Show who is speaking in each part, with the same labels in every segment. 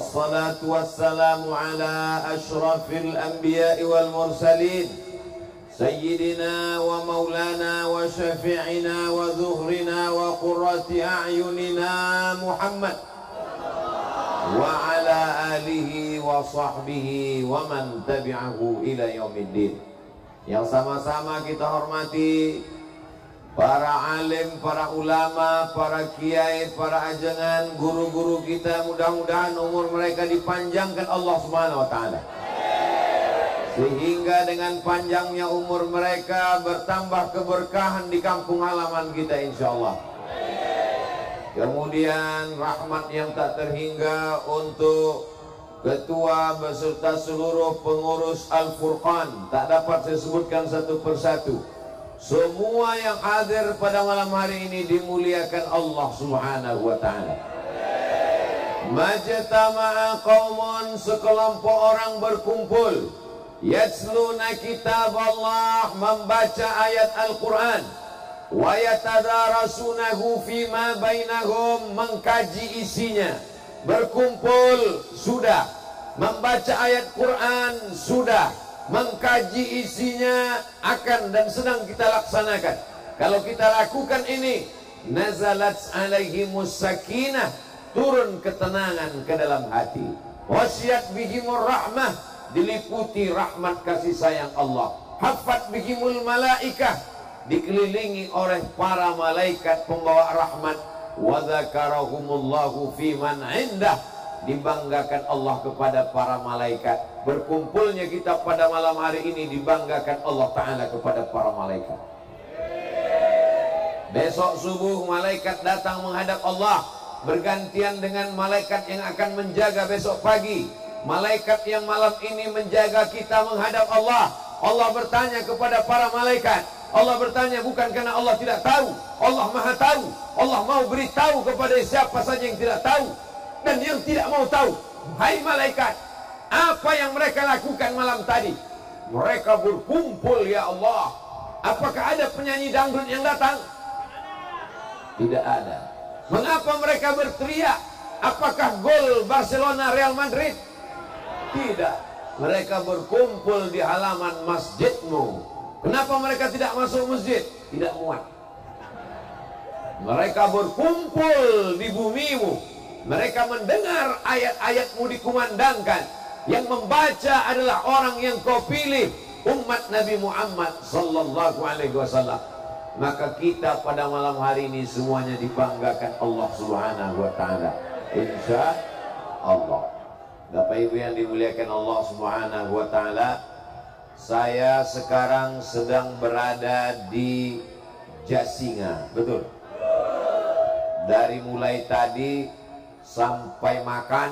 Speaker 1: والصلاة والسلام على أشرف الأنبياء والمرسلين سيدنا ومولانا وشفيعنا وذخرنا وقرة أعيننا محمد وعلى آله وصحبه ومن تبعه إلى يوم الدين. Yang sama-sama kita hormati para alim, para ulama, para kiai, para ajengan, guru-guru kita, mudah-mudahan umur mereka dipanjangkan Allah Subhanahu wa taala. Sehingga dengan panjangnya umur mereka bertambah keberkahan di kampung halaman kita insyaallah. Kemudian rahmat yang tak terhingga untuk ketua beserta seluruh pengurus Al-Furqan. Tak dapat saya sebutkan satu persatu. Semua yang hadir pada malam hari ini dimuliakan Allah Subhanahu wa taala. Majtama'a qaumun, sekelompok orang berkumpul, yatsluna kitab Allah, membaca ayat Al-Quran, wa yatadarasunahu fima bainahum, mengkaji isinya. Berkumpul sudah, membaca ayat Quran sudah, mengkaji isinya akan dan sedang kita laksanakan. Kalau kita lakukan ini, nazalat alaihimus sakinah, turun ketenangan ke dalam hati. Wasiat bihimur rahmah, diliputi rahmat kasih sayang Allah. Hafat bihimul malaikah, dikelilingi oleh para malaikat pembawa rahmat. Wa dzakarahumullahu fi man indah, dibanggakan Allah kepada para malaikat. Berkumpulnya kita pada malam hari ini dibanggakan Allah Ta'ala kepada para malaikat. Besok subuh malaikat datang menghadap Allah, bergantian dengan malaikat yang akan menjaga besok pagi. Malaikat yang malam ini menjaga kita menghadap Allah. Allah bertanya kepada para malaikat. Allah bertanya bukan karena Allah tidak tahu, Allah maha tahu. Allah mau beritahu kepada siapa saja yang tidak tahu dan yang tidak mau tahu. Hai malaikat, apa yang mereka lakukan malam tadi? Mereka berkumpul ya Allah. Apakah ada penyanyi dangdut yang datang? Tidak ada. Mengapa mereka berteriak? Apakah gol Barcelona Real Madrid? Tidak. Mereka berkumpul di halaman masjidmu. Kenapa mereka tidak masuk masjid? Tidak muat. Mereka berkumpul di bumimu. Mereka mendengar ayat-ayatmu dikumandangkan. Yang membaca adalah orang yang kau pilih, umat Nabi Muhammad sallallahu alaihi wasallam. Maka kita pada malam hari ini semuanya dibanggakan Allah Subhanahu wa taala. Insya Allah. Bapak Ibu yang dimuliakan Allah Subhanahu wa taala, saya sekarang sedang berada di Jasinga, betul? Dari mulai tadi sampai makan,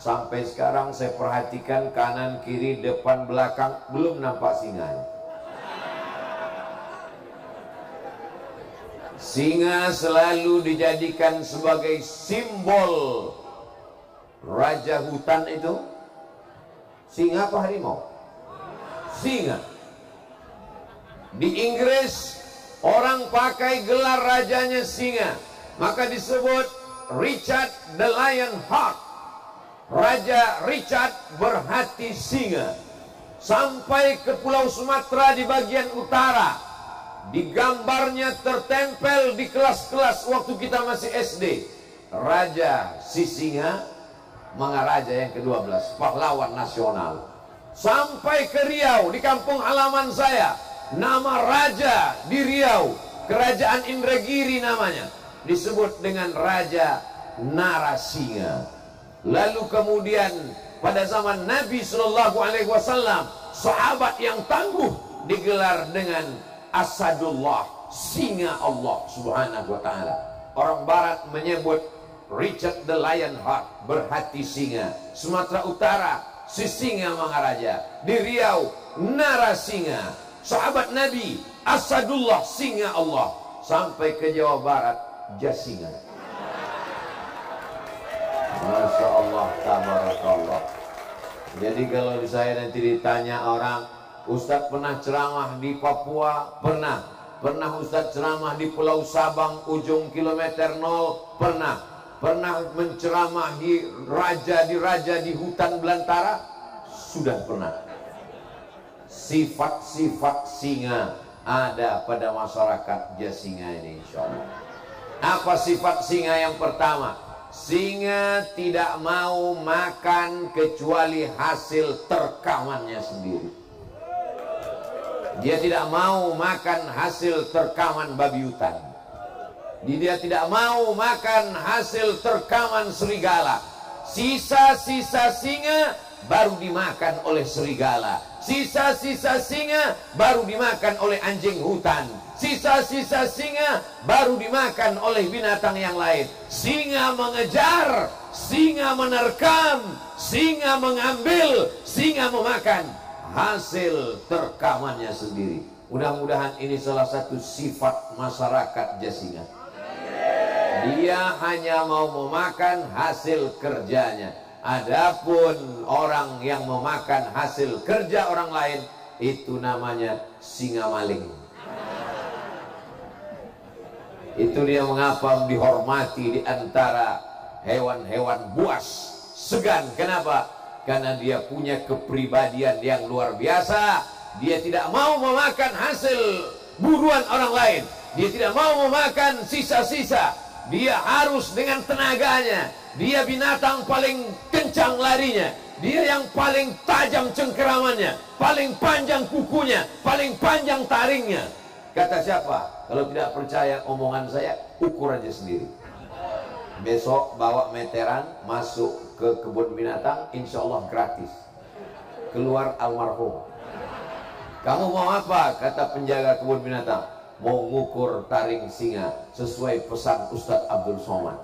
Speaker 1: sampai sekarang saya perhatikan kanan, kiri, depan, belakang, belum nampak singa. Singa selalu dijadikan sebagai simbol raja hutan itu. Singa apa harimau? Singa. Di Inggris orang pakai gelar rajanya singa, maka disebut Richard the Lionheart. Raja Richard berhati singa. Sampai ke Pulau Sumatera di bagian utara, di gambarnya tertempel di kelas-kelas waktu kita masih SD, Raja si singa, Mangaraja yang ke-12, pahlawan nasional. Sampai ke Riau, di kampung halaman saya, nama raja di Riau, Kerajaan Indragiri namanya, disebut dengan Raja Narasinga. Lalu kemudian pada zaman Nabi Shallallahu Alaihi Wasallam, sahabat yang tangguh digelar dengan Asadullah, singa Allah Subhanahu Wa Taala. Orang Barat menyebut Richard the Lionheart, berhati singa. Sumatera Utara, si singa Mangaraja. Di Riau, Narasinga, sahabat Nabi, Asadullah, singa Allah. Sampai ke Jawa Barat, Jasinga. Masya Allah, tabarakallah. Jadi kalau saya nanti ditanya orang, Ustadz pernah ceramah di Papua? Pernah. Pernah Ustadz ceramah di Pulau Sabang ujung kilometer 0? Pernah. Pernah menceramahi raja di hutan belantara? Sudah pernah. Sifat-sifat singa ada pada masyarakat Jasinga ini, insya Allah. Apa sifat singa yang pertama? Singa tidak mau makan kecuali hasil terkamannya sendiri. Dia tidak mau makan hasil terkaman babi hutan. Dia tidak mau makan hasil terkaman serigala. Sisa-sisa singa baru dimakan oleh serigala. Sisa-sisa singa baru dimakan oleh anjing hutan. Sisa-sisa singa baru dimakan oleh binatang yang lain. Singa mengejar, singa menerkam, singa mengambil, singa memakan hasil terkamannya sendiri. Mudah-mudahan ini salah satu sifat masyarakat Jasinga. Dia hanya mau memakan hasil kerjanya. Adapun orang yang memakan hasil kerja orang lain, itu namanya singa maling. Itu dia mengapa dihormati di antara hewan-hewan buas, segan. Kenapa? Karena dia punya kepribadian yang luar biasa. Dia tidak mau memakan hasil buruan orang lain. Dia tidak mau memakan sisa-sisa. Dia harus dengan tenaganya. Dia binatang paling kencang larinya. Dia yang paling tajam cengkeramannya, paling panjang kukunya, paling panjang taringnya. Kata siapa? Kalau tidak percaya omongan saya, ukur aja sendiri. Besok bawa meteran masuk ke kebun binatang, insya Allah gratis. Keluar almarhum. Kamu mau apa? Kata penjaga kebun binatang. Mau ngukur taring singa sesuai pesan Ustadz Abdul Somad.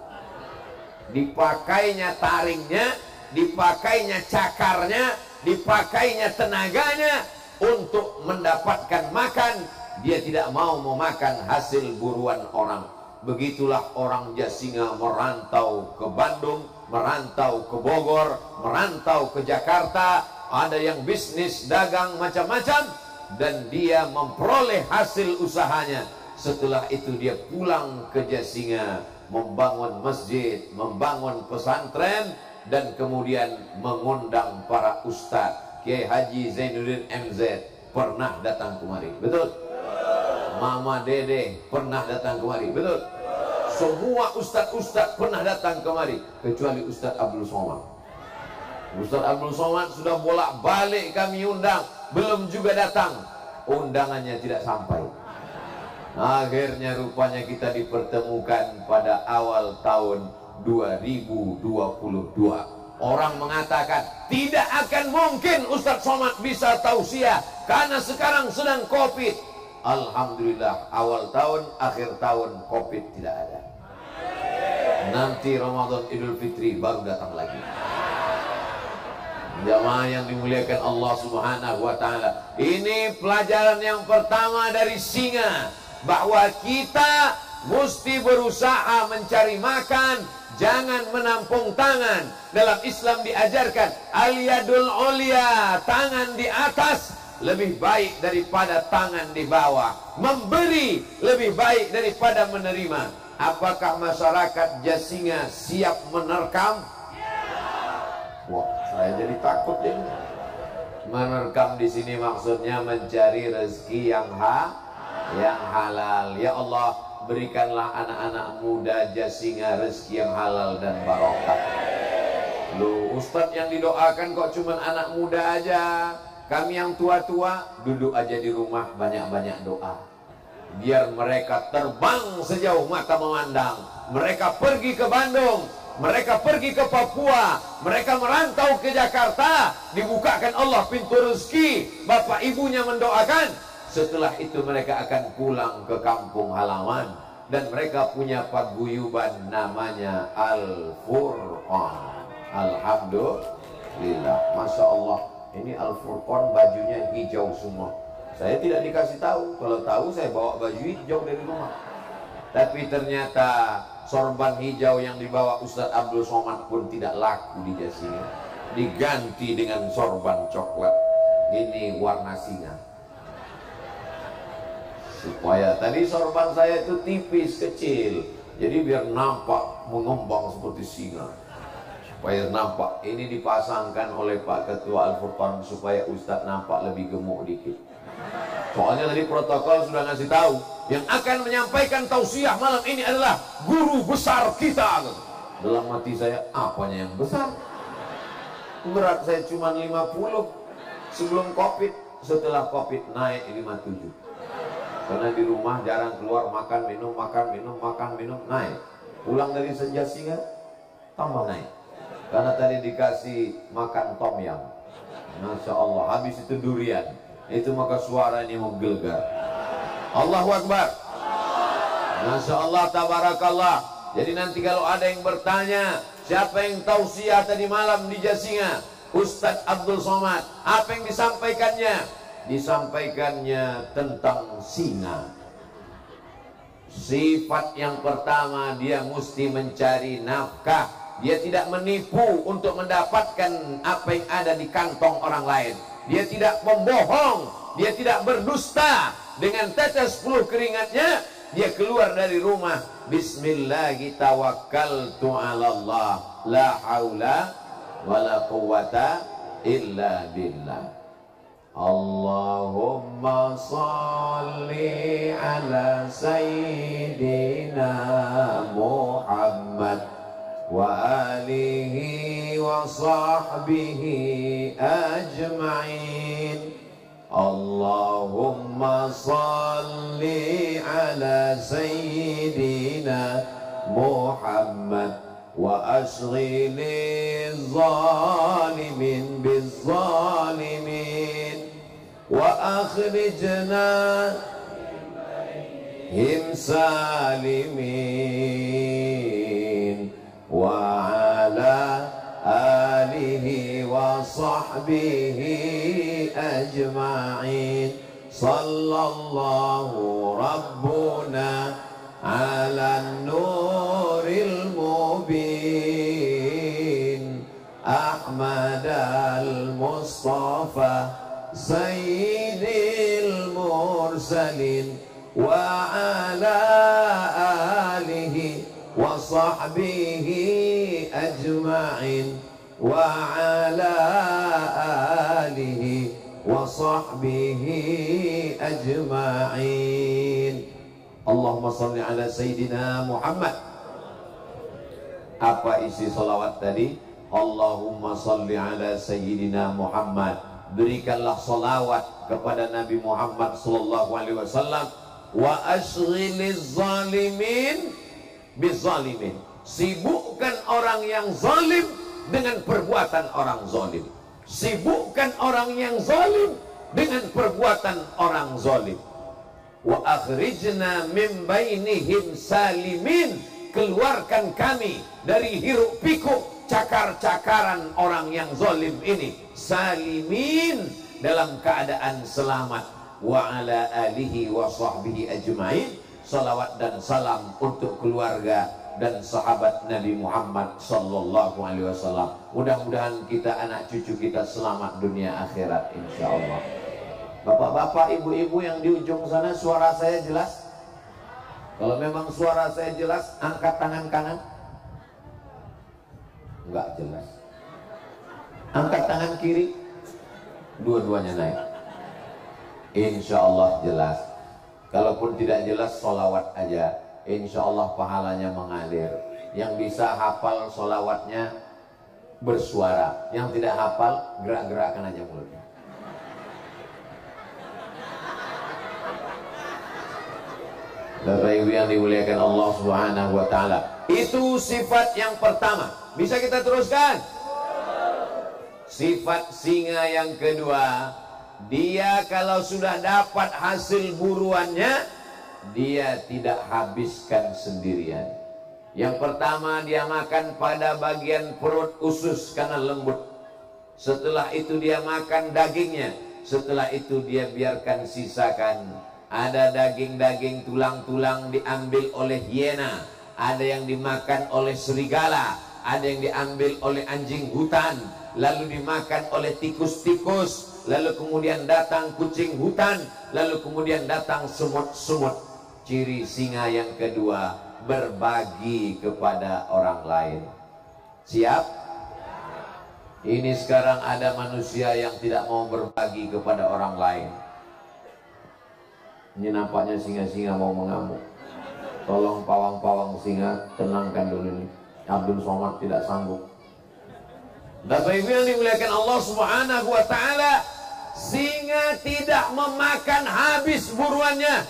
Speaker 1: Dipakainya taringnya, dipakainya cakarnya, dipakainya tenaganya untuk mendapatkan makan. Dia tidak mau memakan hasil buruan orang. Begitulah orang Jasinga merantau ke Bandung, merantau ke Bogor, merantau ke Jakarta. Ada yang bisnis, dagang, macam-macam. Dan dia memperoleh hasil usahanya. Setelah itu dia pulang ke Jasinga, membangun masjid, membangun pesantren, dan kemudian mengundang para ustadz. Kiai Haji Zainuddin MZ pernah datang kemari, betul? Mama Dede pernah datang kemari, betul? Semua ustadz-ustadz pernah datang kemari, kecuali Ustadz Abdul Somad. Ustadz Abdul Somad sudah bolak-balik kami undang, belum juga datang. Undangannya tidak sampai. Akhirnya rupanya kita dipertemukan pada awal tahun 2022. Orang mengatakan tidak akan mungkin Ustadz Somad bisa tausiah karena sekarang sedang Covid. Alhamdulillah, awal tahun, akhir tahun Covid tidak ada. Nanti Ramadan Idul Fitri baru datang lagi. Jamaah yang dimuliakan Allah Subhanahu wa Ta'ala, ini pelajaran yang pertama dari singa, bahwa kita mesti berusaha mencari makan, jangan menampung tangan. Dalam Islam diajarkan al-yadul ulya, tangan di atas lebih baik daripada tangan di bawah. Memberi lebih baik daripada menerima. Apakah masyarakat Jasinga siap menerkam? Wah, saya jadi takut ya. Menerkam di sini maksudnya mencari rezeki yang halal. Ya Allah, berikanlah anak-anak muda Jasinga rezeki yang halal dan barokah. Loh, Ustadz yang didoakan kok cuma anak muda aja. Kami yang tua-tua duduk aja di rumah, banyak-banyak doa. Biar mereka terbang sejauh mata memandang. Mereka pergi ke Bandung, mereka pergi ke Papua, mereka merantau ke Jakarta, dibukakan Allah pintu rezeki, bapak ibunya mendoakan. Setelah itu mereka akan pulang ke kampung halaman, dan mereka punya paguyuban namanya Al-Furqan. Alhamdulillah, Masya Allah. Ini Al-Furqan bajunya hijau semua. Saya tidak dikasih tahu. Kalau tahu saya bawa baju hijau dari rumah. Tapi ternyata sorban hijau yang dibawa Ustadz Abdul Somad pun tidak laku di Jasinga. Diganti dengan sorban coklat. Ini warna singa. Supaya tadi sorban saya itu tipis, kecil. Jadi biar nampak mengembang seperti singa, supaya nampak. Ini dipasangkan oleh Pak Ketua Al-Furqan supaya Ustadz nampak lebih gemuk dikit. Soalnya tadi protokol sudah ngasih tahu, yang akan menyampaikan tausiah malam ini adalah guru besar kita. Dalam hati saya, apanya yang besar? Berat saya cuma 50 sebelum Covid, setelah Covid naik 57. Karena di rumah jarang keluar, makan minum naik. Pulang dari Senja Singa tambah naik. Karena tadi dikasih makan tom yum. Masya Allah, habis itu durian. Itu maka suara ini menggelegar. Allahu Akbar. Masya Allah, tabarakallah. Jadi nanti kalau ada yang bertanya, siapa yang tausiah tadi malam di Jasinga? Ustadz Abdul Somad. Apa yang disampaikannya? Disampaikannya tentang singa. Sifat yang pertama, dia mesti mencari nafkah. Dia tidak menipu untuk mendapatkan apa yang ada di kantong orang lain. Dia tidak membohong, dia tidak berdusta. Dengan tetes 10 keringatnya, dia keluar dari rumah. Bismillahi tawakkaltu ala Allah, la haula wa la quwata illa billah. Allahumma salli ala sayyidina Muhammad wa alihi wa sahbihi ajma'in. Allahumma salli ala sayyidina Muhammad wa ashghili zalimin bizzalimin wa akhrijna him salimin wa ala alihi wa sahbihi ajma'in. Sallallahu rabbuna ala nuril mubin Ahmad al-Mustafa sayyidil mursalin wa ala alihi wa sahbihi ajma'in wa ala alihi wa sahbihi ajma'in. Allahumma salli ala sayyidina Muhammad. Apa isi salawat tadi? Allahumma salli ala sayyidina Muhammad. Berikanlah salawat kepada Nabi Muhammad sallallahu alaihi wasallam. Wa ashghiliz zalimin bizalimin. Sibukkan orang yang zalim dengan perbuatan orang zalim. Sibukkan orang yang zalim dengan perbuatan orang zalim. Wa akhrijna min bainihim salimin. Keluarkan kami dari hiruk pikuk cakar-cakaran orang yang zalim ini. Salimin, dalam keadaan selamat. Wa ala alihi wa sahbihi ajma'in. Salawat dan salam untuk keluarga dan sahabat Nabi Muhammad sallallahu alaihi wasallam. Mudah-mudahan kita, anak cucu kita selamat dunia akhirat insyaallah. Bapak-bapak, ibu-ibu yang di ujung sana, suara saya jelas? Kalau memang suara saya jelas, angkat tangan kanan. Enggak jelas. Angkat tangan kiri. Dua-duanya naik. Insya Allah jelas. Kalaupun tidak jelas, sholawat aja. Insya Allah pahalanya mengalir. Yang bisa hafal sholawatnya bersuara. Yang tidak hafal, gerak-gerakkan aja mulutnya. Bapak Ibu yang dimuliakan Allah Subhanahu wa taala. Itu sifat yang pertama. Bisa kita teruskan? Sifat singa yang kedua, dia kalau sudah dapat hasil buruannya, dia tidak habiskan sendirian. Yang pertama, dia makan pada bagian perut usus karena lembut. Setelah itu dia makan dagingnya. Setelah itu dia biarkan sisakan. Ada daging-daging, tulang-tulang diambil oleh hiena. Ada yang dimakan oleh serigala. Ada yang diambil oleh anjing hutan. Lalu dimakan oleh tikus-tikus. Lalu kemudian datang kucing hutan. Lalu kemudian datang semut-semut. Ciri singa yang kedua, berbagi kepada orang lain. Siap? Ini sekarang ada manusia yang tidak mau berbagi kepada orang lain. Ini nampaknya singa-singa mau mengamuk. Tolong pawang-pawang singa tenangkan dulu nih. Abdul Somad tidak sanggup. Bapak Ibu yang dimuliakan Allah Subhanahu wa taala, singa tidak memakan habis buruannya.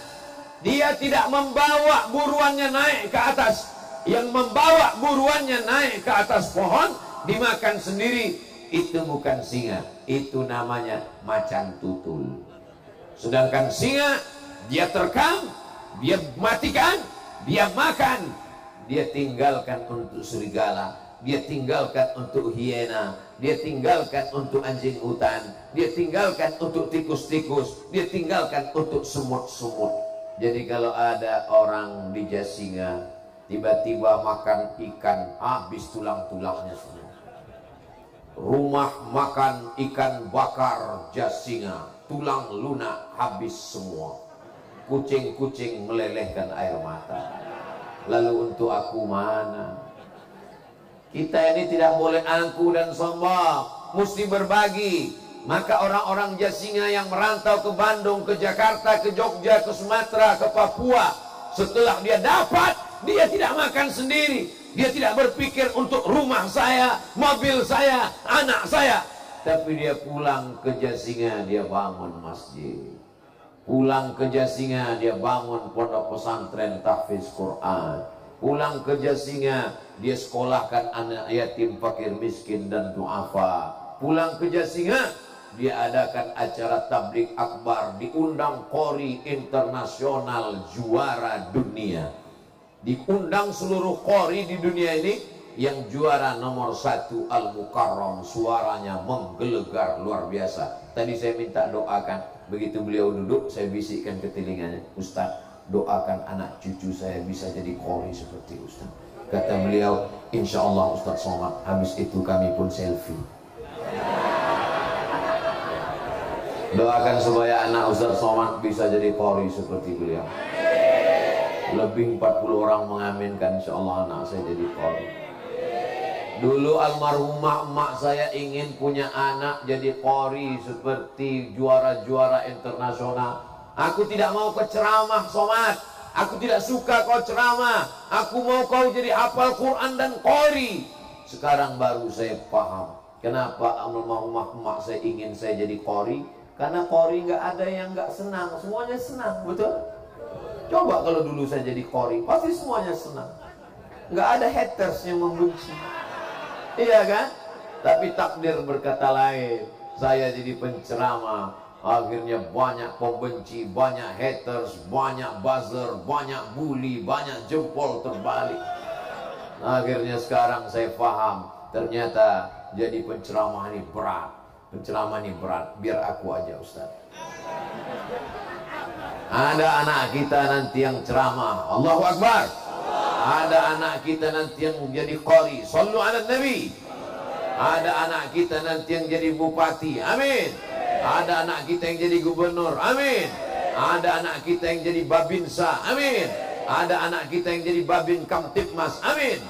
Speaker 1: Dia tidak membawa buruannya naik ke atas. Yang membawa buruannya naik ke atas pohon dimakan sendiri. Itu bukan singa, itu namanya macan tutul. Sedangkan singa, dia terkam, dia matikan, dia makan, dia tinggalkan untuk serigala, dia tinggalkan untuk hiena, dia tinggalkan untuk anjing hutan, dia tinggalkan untuk tikus-tikus, dia tinggalkan untuk semut-semut. Jadi kalau ada orang di Jasinga tiba-tiba makan ikan, habis tulang-tulangnya semua. Rumah makan ikan bakar Jasinga, tulang lunak habis semua. Kucing-kucing melelehkan air mata. Lalu untuk aku mana? Kita ini tidak boleh angku dan sombong, mesti berbagi. Maka orang-orang Jasinga yang merantau ke Bandung, ke Jakarta, ke Jogja, ke Sumatera, ke Papua, setelah dia dapat, dia tidak makan sendiri. Dia tidak berpikir untuk rumah saya, mobil saya, anak saya. Tapi dia pulang ke Jasinga, dia bangun masjid. Pulang ke Jasinga, dia bangun pondok pesantren tahfiz Quran. Pulang ke Jasinga, dia sekolahkan anak yatim, fakir, miskin, dan duafa. Pulang ke Jasinga, dia adakan acara tabligh akbar, diundang Qori internasional juara dunia. Diundang seluruh Qori di dunia ini, yang juara nomor 1 Al-Mukarram, suaranya menggelegar luar biasa. Tadi saya minta doakan, begitu beliau duduk, saya bisikkan ke telinganya, Ustaz, doakan anak cucu saya bisa jadi Qori seperti Ustaz. Kata beliau, insya Allah Ustaz Somad. Habis itu kami pun selfie. Doakan supaya anak Ustaz Somad bisa jadi Qori seperti beliau. Lebih 40 orang mengaminkan, insya Allah anak saya jadi Qori. Dulu almarhumah emak saya ingin punya anak jadi Qori seperti juara-juara internasional. Aku tidak mau ke ceramah Somad. Aku tidak suka kau ceramah. Aku mau kau jadi hafal Quran dan Qori. Sekarang baru saya paham kenapa almarhumah emak saya ingin saya jadi Qori. Karena Qori nggak ada yang nggak senang, semuanya senang, betul? Coba kalau dulu saya jadi Qori, pasti semuanya senang. Nggak ada haters yang membenci. Iya kan? Tapi takdir berkata lain. Saya jadi penceramah, akhirnya banyak pembenci, banyak haters, banyak buzzer, banyak bully, banyak jempol terbalik. Akhirnya sekarang saya paham, ternyata jadi penceramah ini berat. Penceramah ini berat, biar aku aja Ustaz. Ada anak kita nanti yang ceramah, Allahu Akbar. Ada anak kita nanti yang jadi Qori, Sallu ala Nabi. Ada anak kita nanti yang jadi bupati, amin. Ada anak kita yang jadi gubernur, amin. Ada anak kita yang jadi babinsa, amin. Ada anak kita yang jadi babin kamtipmas, amin.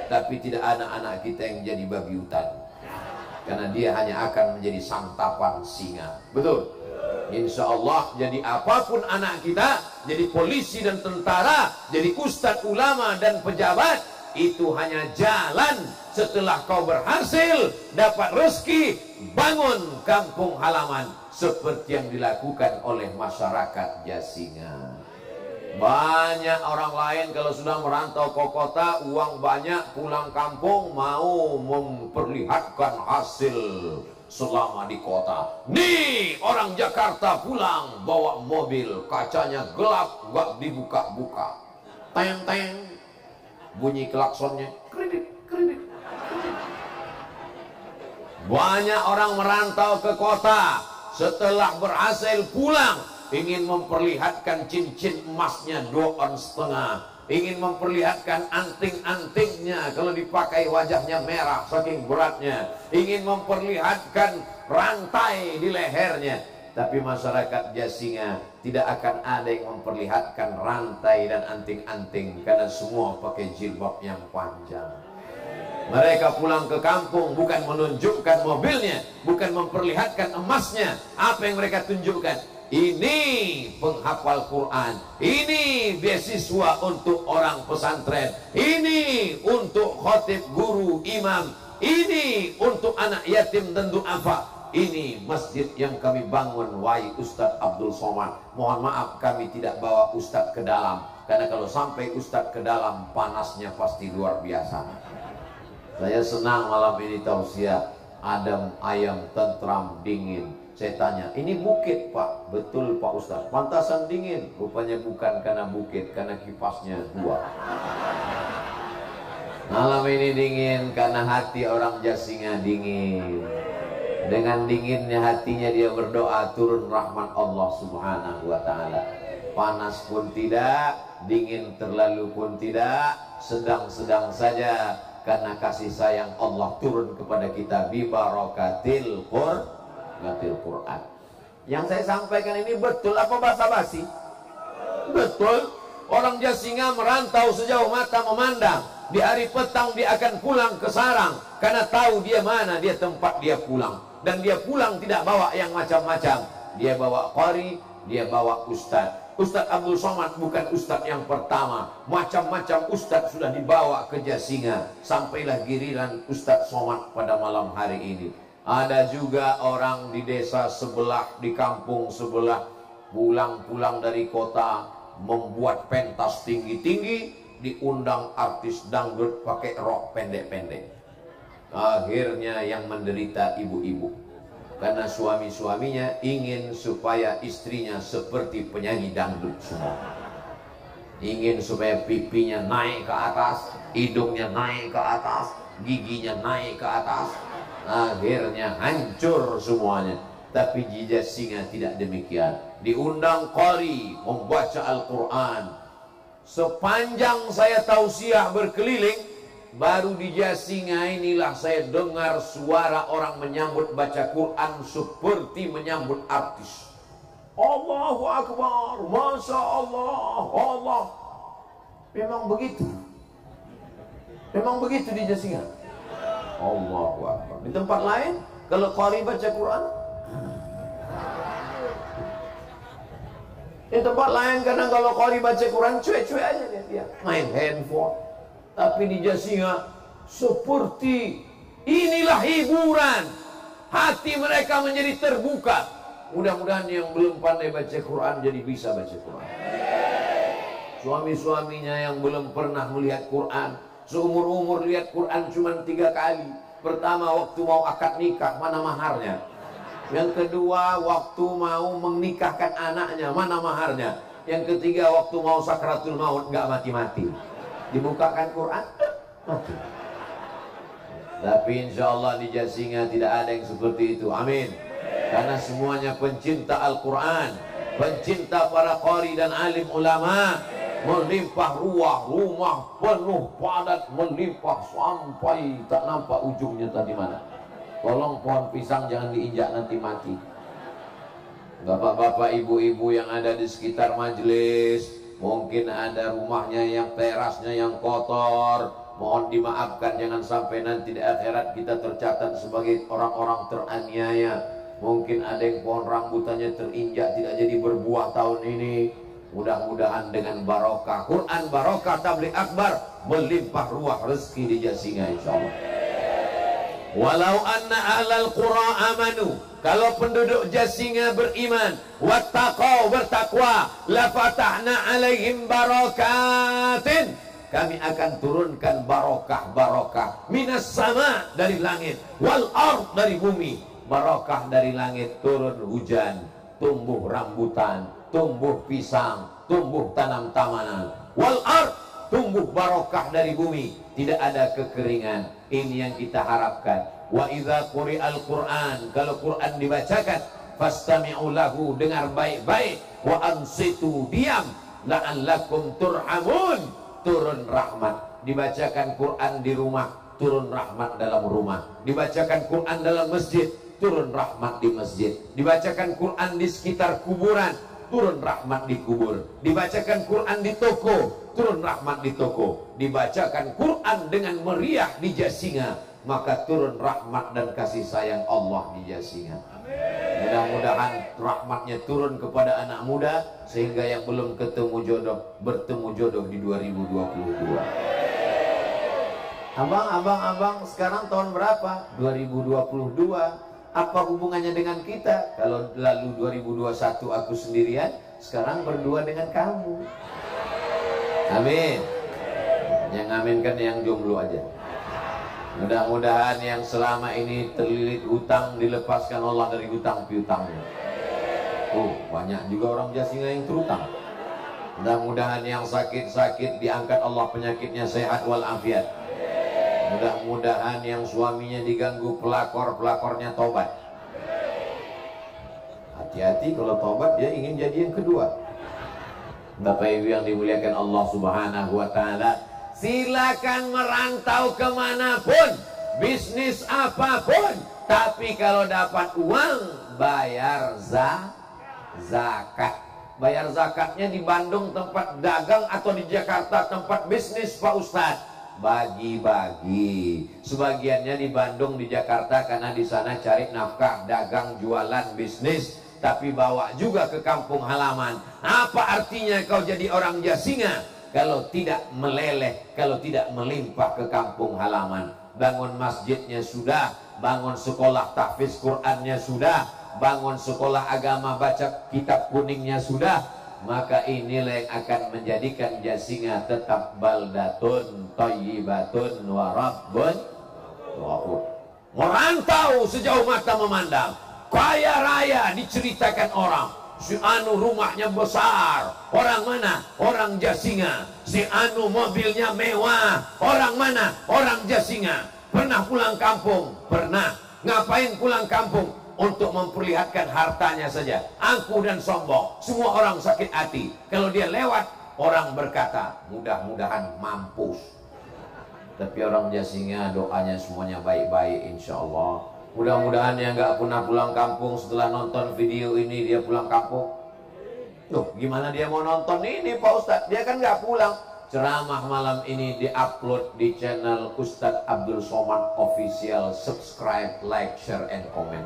Speaker 1: Tapi tidak ada anak kita yang jadi babi hutan. Karena dia hanya akan menjadi santapan singa. Betul? Insya Allah, jadi apapun anak kita, jadi polisi dan tentara, jadi ustadz, ulama dan pejabat, itu hanya jalan setelah kau berhasil dapat rezeki, bangun kampung halaman seperti yang dilakukan oleh masyarakat Jasinga. Banyak orang lain kalau sudah merantau ke kota, uang banyak, pulang kampung mau memperlihatkan hasil selama di kota. Nih orang Jakarta pulang bawa mobil, kacanya gelap, gak dibuka-buka, teng-teng, bunyi klaksonnya, kredit, kredit, kredit. Banyak orang merantau ke kota, setelah berhasil pulang ingin memperlihatkan cincin emasnya 2,5 ons, ingin memperlihatkan anting-antingnya, kalau dipakai wajahnya merah saking beratnya, ingin memperlihatkan rantai di lehernya. Tapi masyarakat Jasinga tidak akan ada yang memperlihatkan rantai dan anting-anting, karena semua pakai jilbab yang panjang. Mereka pulang ke kampung bukan menunjukkan mobilnya, bukan memperlihatkan emasnya. Apa yang mereka tunjukkan? Ini penghafal Quran, ini beasiswa untuk orang pesantren, ini untuk khotib, guru, imam, ini untuk anak yatim dan du'afa. Ini masjid yang kami bangun, wahai Ustadz Abdul Somad. Mohon maaf kami tidak bawa Ustadz ke dalam, karena kalau sampai Ustadz ke dalam, panasnya pasti luar biasa. Saya senang malam ini tausiah, adem, ayam, tentram, dingin. Saya tanya, ini bukit Pak? Betul Pak Ustadz, pantasan dingin. Rupanya bukan karena bukit, karena kipasnya 2. Malam ini dingin karena hati orang Jasinga dingin. Dengan dinginnya hatinya dia berdoa, turun rahmat Allah Subhanahu wa ta'ala. Panas pun tidak, dingin terlalu pun tidak, sedang-sedang saja, karena kasih sayang Allah turun kepada kita bi barakatil Quran. Yang saya sampaikan ini betul apa basa-basi? Betul. Orang Jasinga merantau sejauh mata memandang. Di hari petang dia akan pulang ke sarang, karena tahu dia mana dia tempat dia pulang. Dan dia pulang tidak bawa yang macam-macam. Dia bawa qari, dia bawa ustadz. Ustadz Abdul Somad bukan ustadz yang pertama. Macam-macam ustadz sudah dibawa ke Jasinga. Sampailah giliran Ustadz Somad pada malam hari ini. Ada juga orang di desa sebelah, di kampung sebelah, pulang-pulang dari kota, membuat pentas tinggi-tinggi, diundang artis dangdut pakai rok pendek-pendek. Akhirnya yang menderita ibu-ibu, karena suami-suaminya ingin supaya istrinya seperti penyanyi dangdut semua. Ingin supaya pipinya naik ke atas, hidungnya naik ke atas, giginya naik ke atas. Akhirnya hancur semuanya. Tapi di Jasinga tidak demikian. Diundang qari membaca Al-Quran. Sepanjang saya tausiah berkeliling, baru di Jasinga inilah saya dengar suara orang menyambut baca Quran seperti menyambut artis. Allahu Akbar, Masya Allah, Allah. Memang begitu. Memang begitu di Jasinga. Allahu Akbar. Di tempat lain, kalau qari baca Quran, di tempat lain kadang kalau qari baca Quran cuek-cuek aja dia main handphone. Tapi di Jasinga seperti inilah hiburan. Hati mereka menjadi terbuka. Mudah-mudahan yang belum pandai baca Quran jadi bisa baca Quran. Suami-suaminya yang belum pernah melihat Quran, seumur-umur lihat Quran cuma 3 kali. Pertama waktu mau akad nikah, mana maharnya? Yang kedua waktu mau menikahkan anaknya, mana maharnya? Yang ketiga waktu mau sakratul maut, nggak mati-mati. Dibukakan Quran, mati. Tapi insya Allah di Jasinga tidak ada yang seperti itu. Amin. Karena semuanya pencinta Al-Quran, pencinta para qari dan alim ulama. Melimpah ruah, rumah penuh padat, melimpah sampai tak nampak ujungnya tadi mana. Tolong pohon pisang jangan diinjak nanti mati. Bapak-bapak, ibu-ibu yang ada di sekitar majelis, mungkin ada rumahnya yang terasnya yang kotor, mohon dimaafkan, jangan sampai nanti di akhirat kita tercatat sebagai orang-orang teraniaya. Mungkin ada yang pohon rambutannya terinjak tidak jadi berbuah tahun ini. Mudah-mudahan dengan barokah Quran, barokah tabligh akbar, melimpah ruah rezeki di Jasinga insyaallah. Walau anna ahlal qura amanu, kalau penduduk Jasinga beriman, wattaqau, bertakwa, la fatahna alaihim barakatin, kami akan turunkan barokah-barokah minas sama, dari langit, wal ard, dari bumi. Barokah dari langit, turun hujan, tumbuh rambutan, tumbuh pisang, tumbuh tanam-tamanan. Wal ard, tumbuh barokah dari bumi, tidak ada kekeringan. Ini yang kita harapkan. Wa idza quri'al Qur'an, kalau Quran dibacakan, fastami'u lahu, dengar baik-baik, wa ansitu, diam, la'allakum turhamun, turun rahmat. Dibacakan Quran di rumah, turun rahmat dalam rumah. Dibacakan Quran dalam masjid, turun rahmat di masjid. Dibacakan Quran di sekitar kuburan, turun rahmat di kubur. Dibacakan Quran di toko, turun rahmat di toko. Dibacakan Quran dengan meriah di Jasinga, maka turun rahmat dan kasih sayang Allah di Jasinga. Mudah-mudahan rahmatnya turun kepada anak muda, sehingga yang belum ketemu jodoh bertemu jodoh di 2022. Abang, sekarang tahun berapa? 2022. Apa hubungannya dengan kita? Kalau lalu 2021 aku sendirian, sekarang berdua dengan kamu. Amin. Yang amin kan yang jomblo aja. Mudah-mudahan yang selama ini terlilit hutang dilepaskan Allah dari hutang piutangnya. Banyak juga orang Jasinga yang terutang. Mudah-mudahan yang sakit-sakit diangkat Allah penyakitnya, sehat walafiat. Mudah-mudahan yang suaminya diganggu pelakornya tobat. Hati-hati kalau tobat dia ingin jadi yang kedua. Bapak Ibu yang dimuliakan Allah Subhanahu wa Ta'ala, silakan merantau kemanapun, bisnis apapun, tapi kalau dapat uang bayar zakat. Bayar zakatnya di Bandung tempat dagang atau di Jakarta tempat bisnis Pak Ustadz. Bagi-bagi, sebagiannya di Bandung, di Jakarta, karena di sana cari nafkah, dagang, jualan, bisnis, tapi bawa juga ke kampung halaman. Apa artinya kau jadi orang Jasinga kalau tidak meleleh, kalau tidak melimpah ke kampung halaman? Bangun masjidnya sudah, bangun sekolah tahfiz Qur'annya sudah, bangun sekolah agama baca kitab kuningnya sudah, maka inilah yang akan menjadikan Jasinga tetap baldatun thayyibatun wa rabbun ghafur. Merantau sejauh mata memandang, kaya raya diceritakan orang. Si anu rumahnya besar, orang mana? Orang Jasinga. Si anu mobilnya mewah, orang mana? Orang Jasinga. Pernah pulang kampung? Pernah. Ngapain pulang kampung? Untuk memperlihatkan hartanya saja, angkuh dan sombong. Semua orang sakit hati. Kalau dia lewat, orang berkata, mudah-mudahan mampus. Tapi orang Jasinga doanya semuanya baik-baik, insya Allah. Mudah-mudahan yang nggak pernah pulang kampung setelah nonton video ini dia pulang kampung. Tuh, gimana dia mau nonton ini Pak Ustadz? Dia kan nggak pulang. Ceramah malam ini diupload di channel Ustadz Abdul Somad Official. Subscribe, like, share, and comment.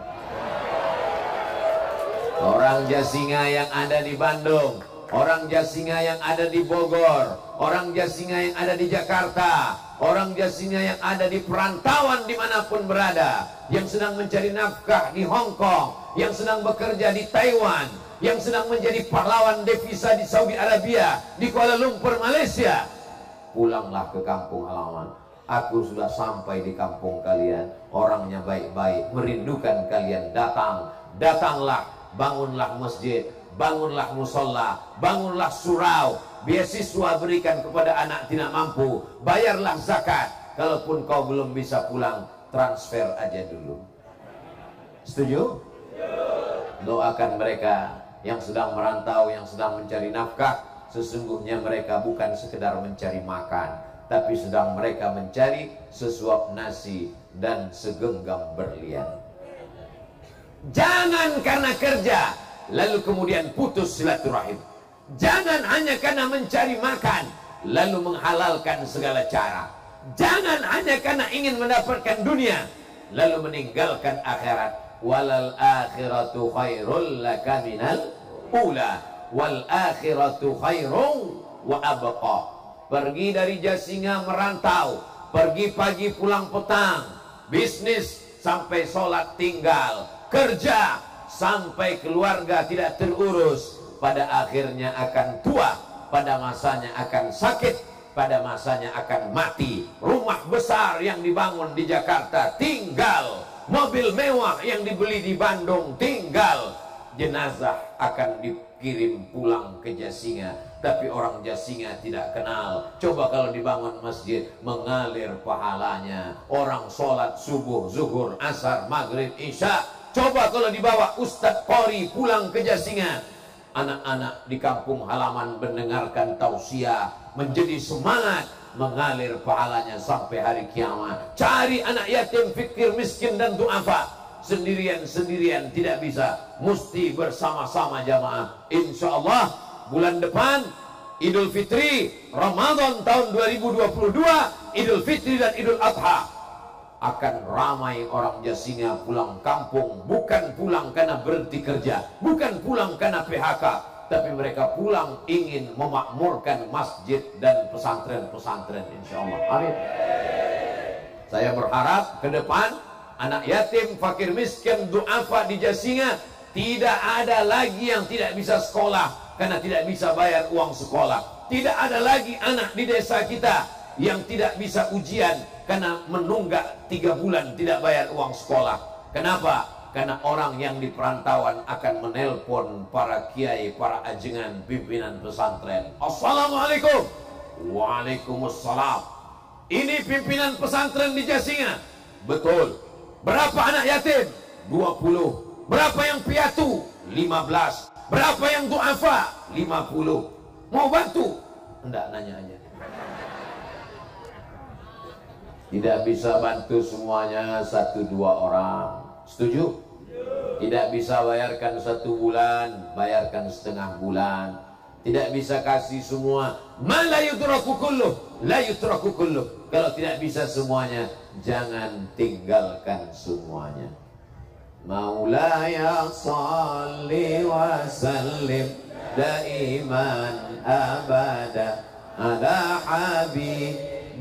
Speaker 1: Orang Jasinga yang ada di Bandung, orang Jasinga yang ada di Bogor, orang Jasinga yang ada di Jakarta, orang Jasinga yang ada di perantauan dimanapun berada, yang sedang mencari nafkah di Hong Kong, yang sedang bekerja di Taiwan, yang sedang menjadi pahlawan devisa di Saudi Arabia, di Kuala Lumpur, Malaysia, pulanglah ke kampung halaman. Aku sudah sampai di kampung kalian, orangnya baik-baik, merindukan kalian. Datanglah, bangunlah masjid, bangunlah musola, bangunlah surau, beasiswa berikan kepada anak tidak mampu, bayarlah zakat. Kalaupun kau belum bisa pulang, transfer aja dulu. Setuju? Doakan mereka yang sedang merantau, yang sedang mencari nafkah. Sesungguhnya mereka bukan sekedar mencari makan, tapi sedang mereka mencari sesuap nasi dan segenggam berlian. Jangan karena kerja lalu kemudian putus silaturahim. Jangan hanya karena mencari makan lalu menghalalkan segala cara. Jangan hanya karena ingin mendapatkan dunia lalu meninggalkan akhirat. Walal akhiratu khairul laka minal ula wal akhiratu khairun wa abqa. Pergi dari Jasinga merantau, pergi pagi pulang petang, bisnis sampai sholat tinggal, kerja sampai keluarga tidak terurus, pada akhirnya akan tua, pada masanya akan sakit, pada masanya akan mati. Rumah besar yang dibangun di Jakarta tinggal, mobil mewah yang dibeli di Bandung tinggal, jenazah akan dikirim pulang ke Jasinga, tapi orang Jasinga tidak kenal. Coba kalau dibangun masjid, mengalir pahalanya. Orang sholat subuh, zuhur, asar, maghrib, isya. Coba kalau dibawa Ustadz Qori pulang ke Jasinga, anak-anak di kampung halaman mendengarkan tausiah, menjadi semangat, mengalir pahalanya sampai hari kiamat. Cari anak yatim, fikir, miskin, dan du'afa. sendirian-sendirian tidak bisa, mesti bersama-sama jamaah. Insya Allah bulan depan Idul Fitri, Ramadan tahun 2022, Idul Fitri dan Idul Adha, akan ramai orang Jasinga pulang kampung. Bukan pulang karena berhenti kerja, bukan pulang karena PHK, tapi mereka pulang ingin memakmurkan masjid dan pesantren-pesantren, insya Allah. Amin. Saya berharap ke depan anak yatim, fakir miskin, duafa di Jasinga tidak ada lagi yang tidak bisa sekolah karena tidak bisa bayar uang sekolah. Tidak ada lagi anak di desa kita yang tidak bisa ujian karena menunggak 3 bulan tidak bayar uang sekolah. Kenapa? Karena orang yang di perantauan akan menelpon para kiai, para ajengan, pimpinan pesantren. Assalamualaikum. Waalaikumsalam. Ini pimpinan pesantren di Jasinga. Betul. Berapa anak yatim? 20. Berapa yang piatu? 15. Berapa yang duafa? 50. Mau bantu? Enggak, nanya aja. Tidak bisa bantu semuanya 1-2 orang. Setuju? Tidak bisa bayarkan 1 bulan, bayarkan setengah bulan. Tidak bisa kasih semua. Ma la yutraku kulluh, la yutraku kulluh. Kalau tidak bisa semuanya, jangan tinggalkan semuanya. Maulaya salli wa sallim daiman abada ala habibika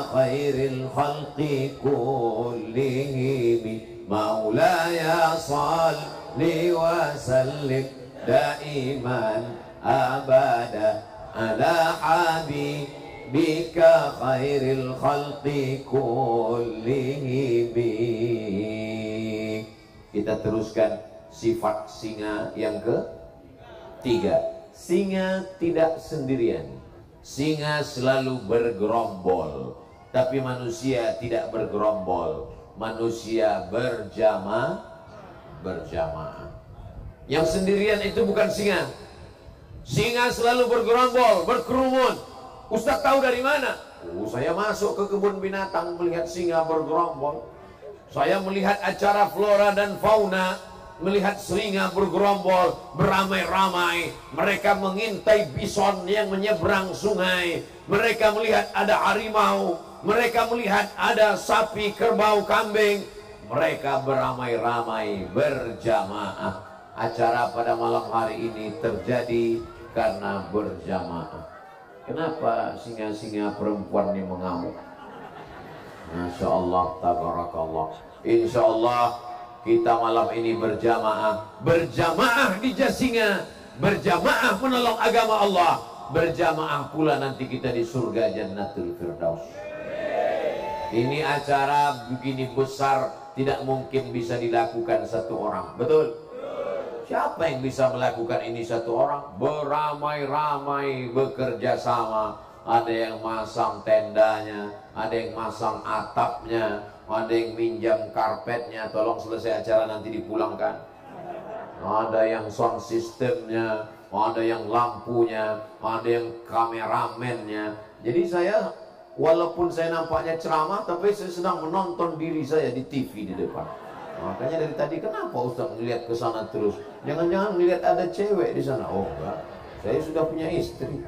Speaker 1: khairil khalqi kullihim. Maulaya salli wa sallim daiman abada ala habibika khairil khalqi kullihim. Kita teruskan sifat singa yang ketiga. Singa tidak sendirian. Singa selalu bergerombol. Tapi manusia tidak bergerombol. Manusia berjamaah. Yang sendirian itu bukan singa. Singa selalu bergerombol, berkerumun. Ustaz tahu dari mana? Saya masuk ke kebun binatang melihat singa bergerombol. Saya melihat acara flora dan fauna, melihat singa bergerombol, beramai-ramai. Mereka mengintai bison yang menyeberang sungai. Mereka melihat ada harimau. Mereka melihat ada sapi, kerbau, kambing. Mereka beramai-ramai, berjamaah. Acara pada malam hari ini terjadi karena berjamaah. Kenapa singa-singa perempuan ini mengamuk? Masya Allah, tabarakallah. Insya Allah kita malam ini berjamaah. Berjamaah di Jasinga, berjamaah menolong agama Allah, berjamaah pula nanti kita di surga Jannatul Firdaus. Ini acara begini besar, tidak mungkin bisa dilakukan 1 orang. Betul? Siapa yang bisa melakukan ini 1 orang? Beramai-ramai, bekerja sama. Ada yang masang tendanya, ada yang masang atapnya, ada yang minjam karpetnya, tolong selesai acara nanti dipulangkan. Ada yang sound systemnya, ada yang lampunya, ada yang kameramennya. Jadi saya, walaupun saya nampaknya ceramah, tapi saya sedang menonton diri saya di TV di depan. Makanya dari tadi, kenapa Ustaz melihat ke sana terus? Jangan-jangan melihat ada cewek di sana. Oh enggak, saya sudah punya istri.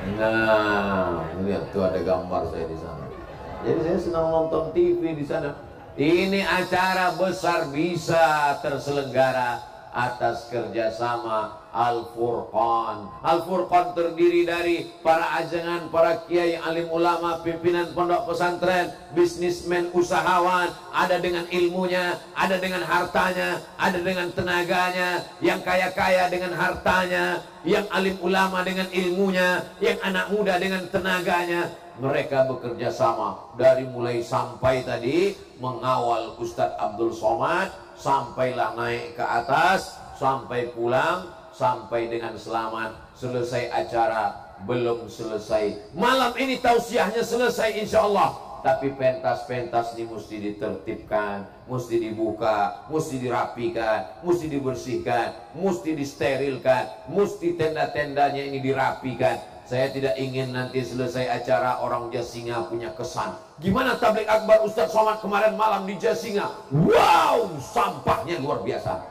Speaker 1: Nah, lihat tuh ada gambar saya di sana. Jadi saya senang nonton TV di sana. Ini acara besar bisa terselenggara atas kerjasama Al-Furqan. Al-Furqan terdiri dari para ajengan, para kiai, alim ulama, pimpinan pondok pesantren, bisnismen, usahawan. Ada dengan ilmunya, ada dengan hartanya, ada dengan tenaganya. Yang kaya-kaya dengan hartanya, yang alim ulama dengan ilmunya, yang anak muda dengan tenaganya. Mereka bekerja sama dari mulai sampai tadi mengawal Ustadz Abdul Somad, sampailah naik ke atas, sampai pulang, sampai dengan selamat. Selesai acara, belum selesai. Malam ini tausiahnya selesai insya Allah. Tapi pentas-pentas ini mesti ditertibkan, mesti dibuka, mesti dirapikan, mesti dibersihkan, mesti disterilkan, mesti tenda-tendanya ini dirapikan. Saya tidak ingin nanti selesai acara orang Jasinga punya kesan. Gimana tablik akbar Ustadz Somad kemarin malam di Jasinga? Wow, sampahnya luar biasa.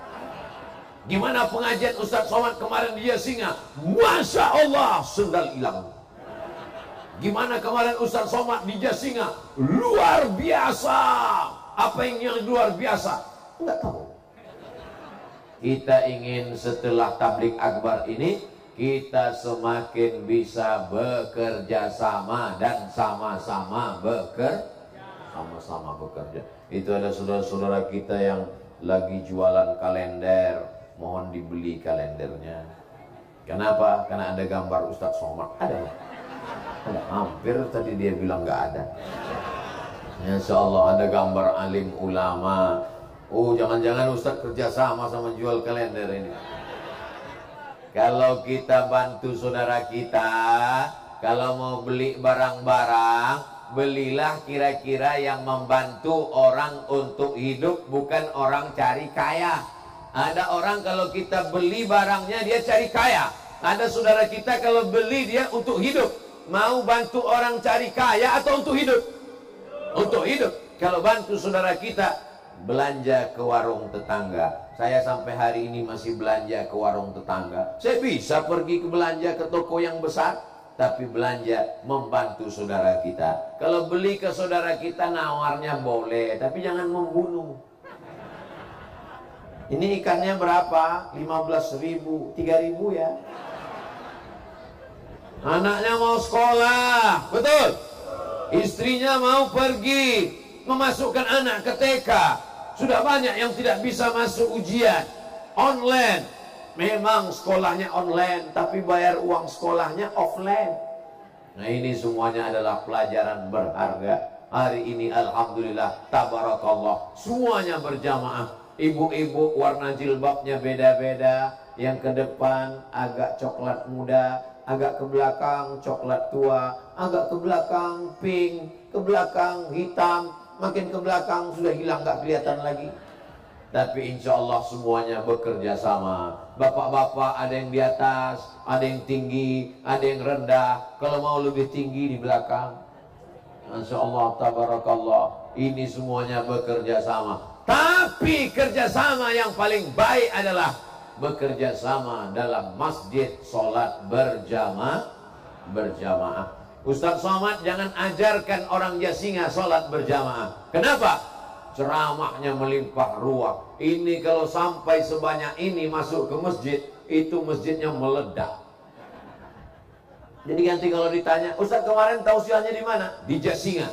Speaker 1: Gimana pengajian Ustadz Somad kemarin di Jasinga? Masya Allah, sendal hilang. Gimana kemarin Ustadz Somad di Jasinga? Luar biasa. Apa yang luar biasa? Enggak tahu. Kita ingin setelah tablik akbar ini kita semakin bisa bekerja sama dan sama-sama bekerja. Itu ada saudara-saudara kita yang lagi jualan kalender, mohon dibeli kalendernya. Kenapa? Karena ada gambar Ustadz Somad. Ada. Hampir tadi dia bilang nggak ada. Insya Allah ada gambar alim ulama. Oh, jangan-jangan Ustadz kerja sama jual kalender ini. Kalau kita bantu saudara kita, kalau mau beli barang-barang, belilah kira-kira yang membantu orang untuk hidup, bukan orang cari kaya. Ada orang kalau kita beli barangnya dia cari kaya. Ada saudara kita kalau beli dia untuk hidup. Mau bantu orang cari kaya atau untuk hidup? Untuk hidup. Kalau bantu saudara kita belanja ke warung tetangga. Saya sampai hari ini masih belanja ke warung tetangga. Saya bisa pergi ke belanja ke toko yang besar, tapi belanja membantu saudara kita. Kalau beli ke saudara kita nawarnya boleh, tapi jangan membunuh. Ini ikannya berapa? 15.000, 3.000 ya. Anaknya mau sekolah, betul. Istrinya mau pergi memasukkan anak ke TK. Sudah banyak yang tidak bisa masuk ujian online. Memang sekolahnya online, tapi bayar uang sekolahnya offline. Nah, ini semuanya adalah pelajaran berharga. Hari ini alhamdulillah, tabarakallah, semuanya berjamaah. Ibu-ibu warna jilbabnya beda-beda. Yang ke depan agak coklat muda, agak ke belakang coklat tua, agak ke belakang pink, ke belakang hitam. Makin ke belakang sudah hilang, nggak kelihatan lagi. Tapi insya Allah semuanya bekerja sama. Bapak-bapak ada yang di atas, ada yang tinggi, ada yang rendah. Kalau mau lebih tinggi di belakang. Insya Allah, tabarakallah. Ini semuanya bekerja sama. Tapi kerjasama yang paling baik adalah bekerja sama dalam masjid, sholat berjamaah. Ustadz Somad jangan ajarkan orang Jasinga sholat berjamaah. Kenapa? Ceramahnya melimpah ruah. Ini kalau sampai sebanyak ini masuk ke masjid, itu masjidnya meledak. Jadi nanti kalau ditanya, Ustadz kemarin tausiahnya di mana? Di Jasinga.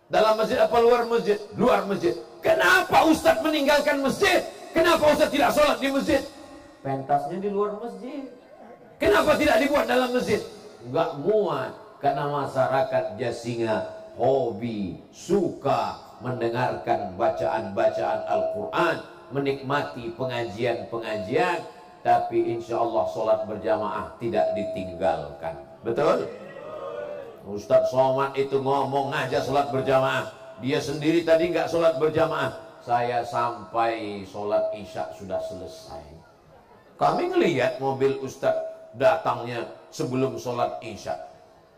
Speaker 1: Dalam masjid apa luar masjid? Luar masjid. Kenapa Ustadz meninggalkan masjid? Kenapa Ustadz tidak sholat di masjid? Pentasnya di luar masjid. Kenapa tidak dibuat dalam masjid? Enggak muat, karena masyarakat Jasinga hobi, suka mendengarkan bacaan-bacaan Al-Quran, menikmati pengajian-pengajian, tapi insya Allah sholat berjamaah tidak ditinggalkan. Betul? Ustadz Somad itu ngomong aja sholat berjamaah. Dia sendiri tadi nggak sholat berjamaah. Saya sampai sholat isya sudah selesai. Kami ngelihat mobil Ustadz datangnya sebelum sholat isya.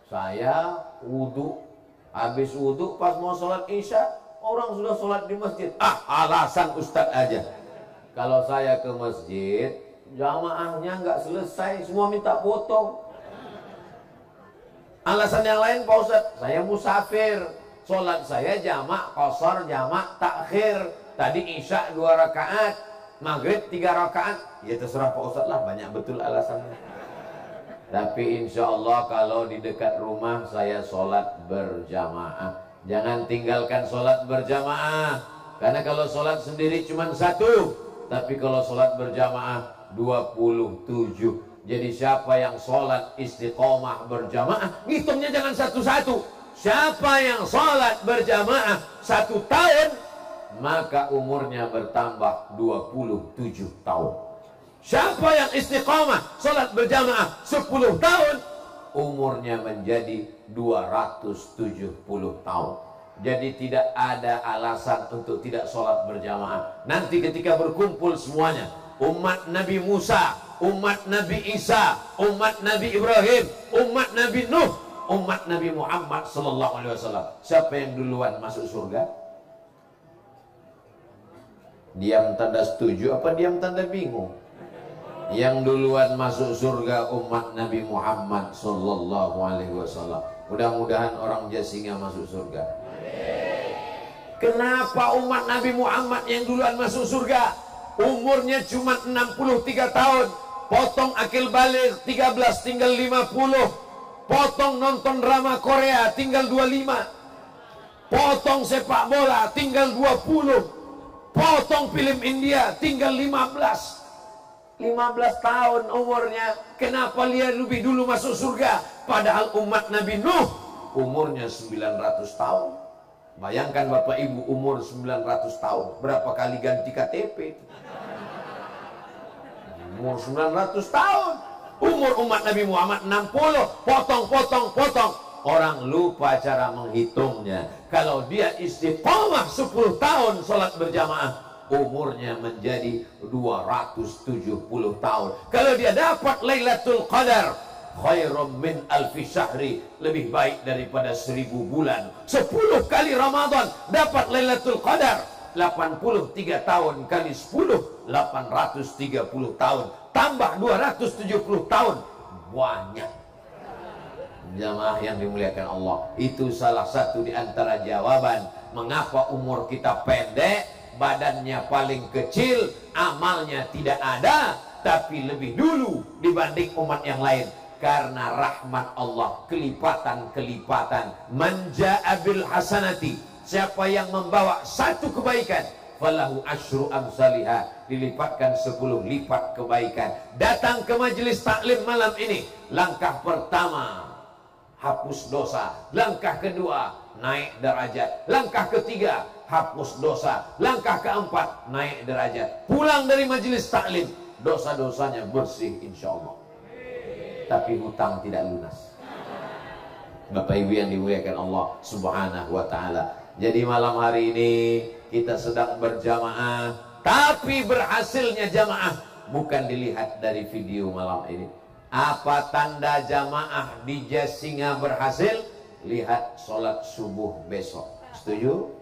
Speaker 1: Saya wudhu, habis wudhu pas mau sholat isya, orang sudah sholat di masjid. Alasan Ustadz aja. Kalau saya ke masjid, jamaahnya nggak selesai, semua minta foto. Alasan yang lain, Pak Ustadz, saya musafir, sholat saya jamak qasar, jamak takhir. Tadi isya 2 rakaat, maghrib 3 rakaat. Ya terserah Pak Ustadz lah, banyak betul alasannya. Tapi insya Allah kalau di dekat rumah saya sholat berjamaah. Jangan tinggalkan sholat berjamaah. Karena kalau sholat sendiri cuma 1, tapi kalau sholat berjamaah 27. Jadi siapa yang sholat istiqomah berjamaah, ngitungnya jangan 1-1. Siapa yang sholat berjamaah 1 tahun, maka umurnya bertambah 27 tahun. Siapa yang istiqamah sholat berjamaah 10 tahun, umurnya menjadi 270 tahun. Jadi tidak ada alasan untuk tidak sholat berjamaah. Nanti ketika berkumpul semuanya, umat Nabi Musa umat Nabi Isa, umat Nabi Ibrahim, umat Nabi Nuh, umat Nabi Muhammad sallallahu alaihi wasallam. Siapa yang duluan masuk surga? Diam tanda setuju apa diam tanda bingung? Yang duluan masuk surga umat Nabi Muhammad sallallahu alaihi wasallam. Mudah-mudahan orang Jasinga masuk surga. Kenapa umat Nabi Muhammad yang duluan masuk surga? Umurnya cuma 63 tahun. Potong akil balik 13 tinggal 50. Potong nonton drama Korea tinggal 25. Potong sepak bola tinggal 20. Potong film India tinggal 15 tahun umurnya. Kenapa dia lebih dulu masuk surga? Padahal umat Nabi Nuh umurnya 900 tahun. Bayangkan Bapak Ibu umur 900 tahun, berapa kali ganti KTP? Umur 900 tahun. Umur umat Nabi Muhammad 60. Potong. Orang lupa cara menghitungnya. Kalau dia istiqomah 10 tahun sholat berjamaah, umurnya menjadi 270 tahun. Kalau dia dapat Lailatul Qadar, khairum min alfi syahri, lebih baik daripada 1000 bulan. 10 kali Ramadan dapat Lailatul Qadar, 83 tahun kali 10, 830 tahun. Tambah 270 tahun. Banyak. Jamaah yang dimuliakan Allah, itu salah satu di antara jawaban mengapa umur kita pendek, badannya paling kecil, amalnya tidak ada, tapi lebih dulu dibanding umat yang lain. Karena rahmat Allah, kelipatan-kelipatan. Man ja'a bil hasanati, siapa yang membawa satu kebaikan, falahu asyru amsalihah, dilipatkan 10 lipat kebaikan. Datang ke majelis taklim malam ini, langkah pertama hapus dosa, langkah kedua naik derajat, langkah ketiga hapus dosa, langkah keempat naik derajat. Pulang dari majelis taklim, dosa-dosanya bersih insya Allah, tapi hutang tidak lunas. Bapak Ibu yang dimuliakan Allah subhanahu wa ta'ala, jadi malam hari ini kita sedang berjamaah, tapi berhasilnya jamaah bukan dilihat dari video malam ini. Apa tanda jamaah di Jasinga berhasil? Lihat sholat subuh besok. Setuju?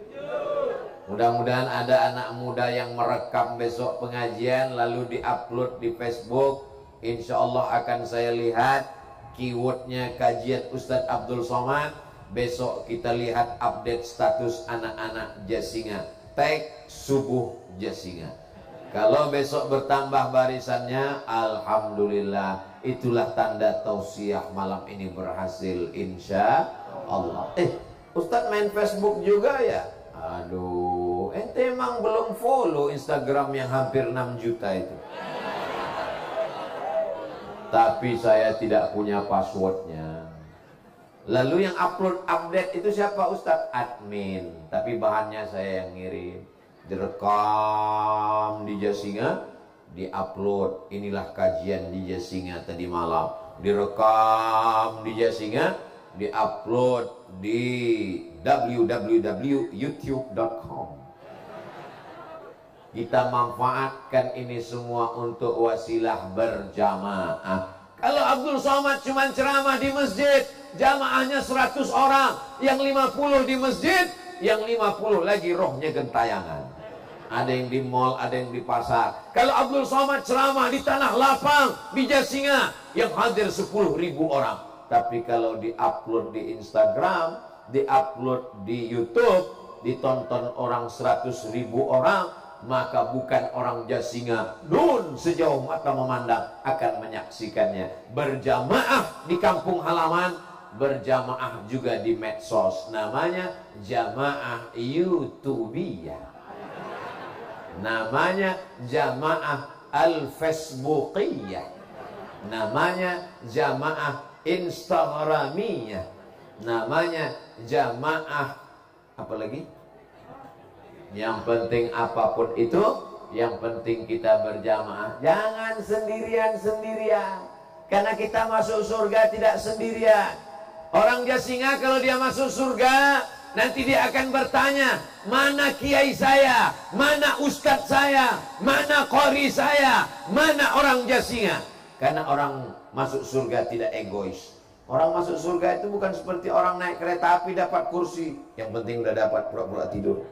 Speaker 1: Mudah-mudahan ada anak muda yang merekam besok pengajian lalu diupload di Facebook. Insya Allah akan saya lihat keywordnya kajian Ustadz Abdul Somad. Besok kita lihat update status anak-anak Jasinga, tag subuh Jasinga. Kalau besok bertambah barisannya, alhamdulillah. Itulah tanda tausiah malam ini berhasil insya Allah. Ustadz main Facebook juga ya? Aduh, ente emang belum follow Instagram yang hampir 6 juta itu. Tapi saya tidak punya passwordnya. Lalu yang upload update itu siapa Ustadz? Admin. Tapi bahannya saya yang ngirim. Direkam di Jasinga, diupload. Inilah kajian di Jasinga tadi malam. Direkam di Jasinga, diupload di www.youtube.com. Kita manfaatkan ini semua untuk wasilah berjamaah. Kalau Abdul Somad cuma ceramah di masjid, jamaahnya 100 orang, yang 50 di masjid, yang 50 lagi rohnya gentayangan. Ada yang di mall, ada yang di pasar. Kalau Abdul Somad ceramah di tanah lapang, di Jasinga, yang hadir 10.000 orang. Tapi kalau diupload di Instagram, diupload di YouTube, ditonton orang 100.000 orang, maka bukan orang Jasinga nun sejauh mata memandang akan menyaksikannya. Berjamaah di kampung halaman, berjamaah juga di medsos. Namanya jamaah YouTubiyah. Namanya jamaah al-Facebookiyah. Namanya jamaah Instagramiyah. Namanya jamaah apa lagi? Yang penting apapun itu, yang penting kita berjamaah. Jangan sendirian-sendirian. Karena kita masuk surga tidak sendirian. Orang Jasinga kalau dia masuk surga, nanti dia akan bertanya, mana kiai saya, mana ustadz saya, mana qori saya, mana orang Jasinga. Karena orang masuk surga tidak egois. Orang masuk surga itu bukan seperti orang naik kereta api dapat kursi, yang penting udah dapat, pura-pura tidur.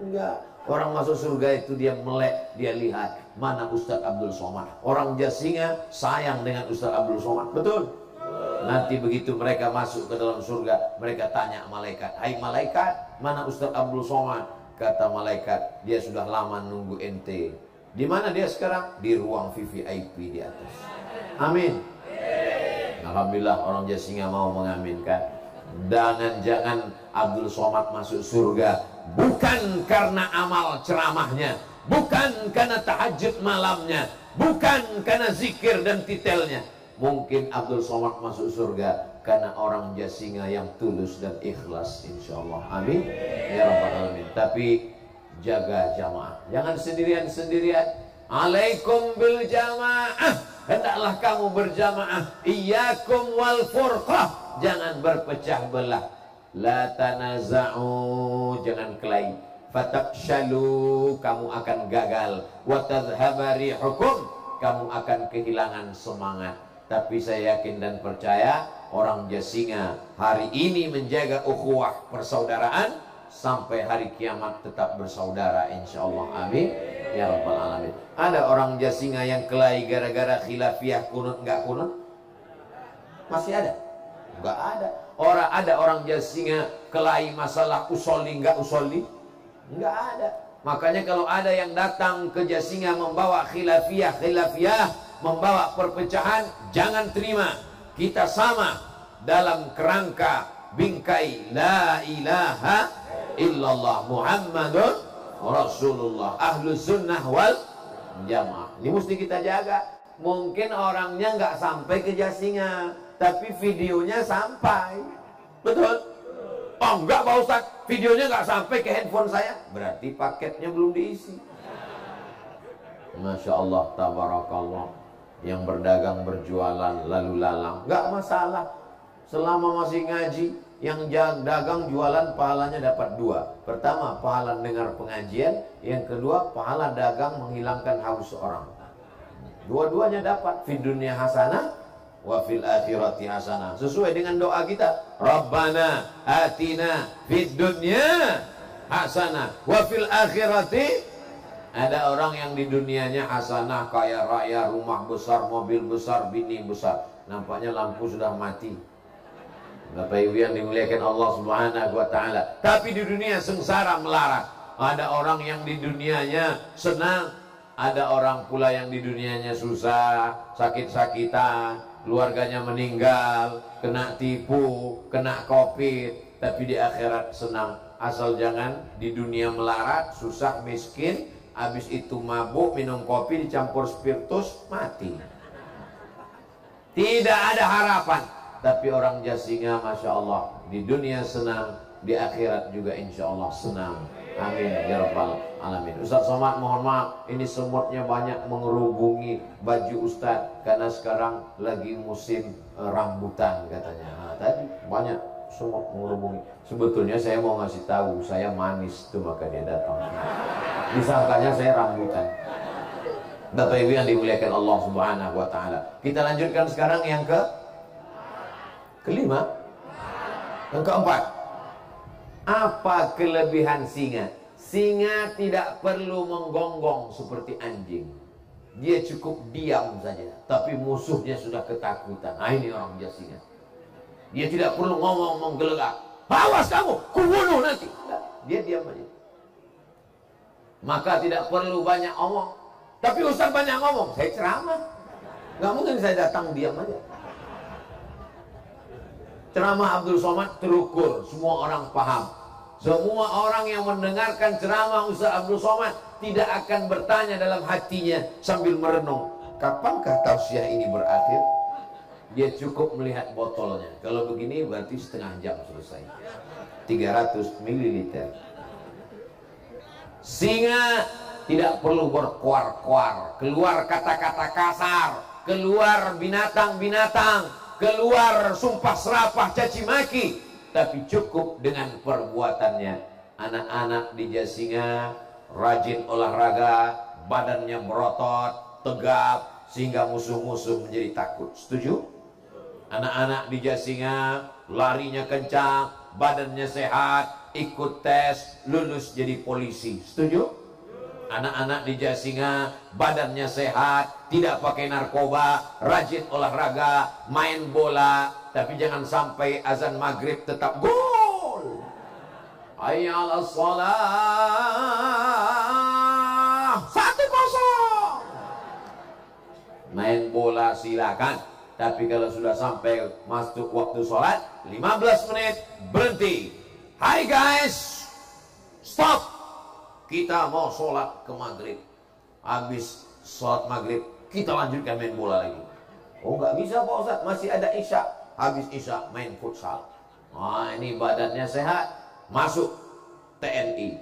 Speaker 1: Enggak. Orang masuk surga itu dia melek, dia lihat mana Ustadz Abdul Somad. Orang Jasinga sayang dengan Ustadz Abdul Somad. Betul? Nanti begitu mereka masuk ke dalam surga, mereka tanya malaikat, hai malaikat, mana Ustadz Abdul Somad? Kata malaikat, dia sudah lama nunggu ente. Di mana dia sekarang? Di ruang VVIP di atas. Amin. Alhamdulillah orang Jasinga mau mengaminkan. Jangan Abdul Somad masuk surga bukan karena amal ceramahnya, bukan karena tahajud malamnya, bukan karena zikir dan titelnya. Mungkin Abdul Somad masuk surga karena orang Jasinga yang tulus dan ikhlas, insyaallah. Amin ya rabbal alamin. Tapi jaga jamaah, jangan sendirian-sendirian. Alaikum bil jamaah. Hendaklah kamu berjamaah. Iyyakum wal furqah. Jangan berpecah belah. La tanaza'u. Jangan kelahi. Fatafshalu. Kamu akan gagal. Wa tadhhaba rihukum. Kamu akan kehilangan semangat. Tapi saya yakin dan percaya orang Jasinga hari ini menjaga ukhuwah persaudaraan sampai hari kiamat tetap bersaudara, insyaallah. Amin ya rabbal alamin. Ada orang Jasinga yang kelahi gara-gara khilafiyah kunut enggak kunut? Masih ada? Enggak ada. Ada orang Jasinga kelahi masalah usolli enggak usolli? Enggak ada. Makanya kalau ada yang datang ke Jasinga membawa khilafiyah, membawa perpecahan, jangan terima. Kita sama dalam kerangka bingkai la ilaha illallah Muhammadun Rasulullah, ahlus sunnah wal jamaah. Ini mesti kita jaga. Mungkin orangnya nggak sampai ke Jasinga, tapi videonya sampai. Betul? Oh enggak Pak Ustaz, videonya nggak sampai ke handphone saya, berarti paketnya belum diisi. Masya Allah, tabarakallah. Yang berdagang berjualan lalu lalang, nggak masalah. Selama masih ngaji, yang dagang jualan pahalanya dapat dua. Pertama, pahala dengar pengajian. Yang kedua, pahala dagang menghilangkan haus orang. Dua-duanya dapat. Fid dunya hasanah wa fil akhirati hasanah. Sesuai dengan doa kita. Rabbana atina fid dunya hasanah wa fil akhirati. Ada orang yang di dunianya hasanah, kaya raya, rumah besar, mobil besar, bini besar. Nampaknya lampu sudah mati. Bapak Ibu yang dimuliakan Allah Subhanahu wa taala. Tapi di dunia sengsara melarat. Ada orang yang di dunianya senang, ada orang pula yang di dunianya susah, sakit-sakitan, keluarganya meninggal, kena tipu, kena Covid, tapi di akhirat senang. Asal jangan di dunia melarat, susah, miskin, habis itu mabuk, minum kopi dicampur spiritus, mati. Tidak ada harapan. Tapi orang Jasinga, Masya Allah, di dunia senang, di akhirat juga insya Allah senang. Amin ya rabbal alamin. Ustaz Somad, mohon maaf, ini semutnya banyak mengerubungi baju Ustaz karena sekarang lagi musim rambutan katanya. Nah, tadi banyak semut mengerubungi. Sebetulnya saya mau ngasih tahu saya manis tuh, maka dia datang. Disangkanya saya rambutan. Bapak Ibu yang dimuliakan Allah Subhanahu wa taala. Kita lanjutkan sekarang yang kelima. Yang keempat. Apa kelebihan singa? Singa tidak perlu menggonggong seperti anjing. Dia cukup diam saja, tapi musuhnya sudah ketakutan. Nah, ini orang Jasinga. Dia tidak perlu ngomong menggelegak. Awas kamu, kubunuh nanti. Nah, dia diam aja. Maka tidak perlu banyak omong. Tapi Ustaz banyak ngomong, saya ceramah. Nggak mungkin saya datang diam aja. Ceramah Abdul Somad terukur, semua orang paham. Semua orang yang mendengarkan ceramah Ustaz Abdul Somad tidak akan bertanya dalam hatinya sambil merenung, kapankah tausiah ini berakhir? Dia cukup melihat botolnya. Kalau begini berarti setengah jam selesai. 300 ml. Singa tidak perlu berkuar-kuar, keluar kata-kata kasar, keluar binatang-binatang, keluar sumpah serapah caci maki. tapi cukup dengan perbuatannya. Anak-anak di Jasinga rajin olahraga, badannya berotot, tegap, sehingga musuh-musuh menjadi takut. Setuju? Anak-anak di Jasinga larinya kencang, badannya sehat, ikut tes, lulus jadi polisi. Setuju? Anak-anak di Jasinga badannya sehat, tidak pakai narkoba, rajin olahraga, main bola, tapi jangan sampai azan maghrib tetap gol. Hayya 'alas shalah. 1-0. Main bola silakan, tapi kalau sudah sampai masuk waktu sholat 15 menit berhenti. Hai guys, stop. Kita mau sholat ke maghrib. Habis sholat maghrib kita lanjutkan main bola lagi. Oh nggak bisa Pak Ustadz, masih ada isya. Habis isya main futsal. Nah ini badannya sehat, masuk TNI.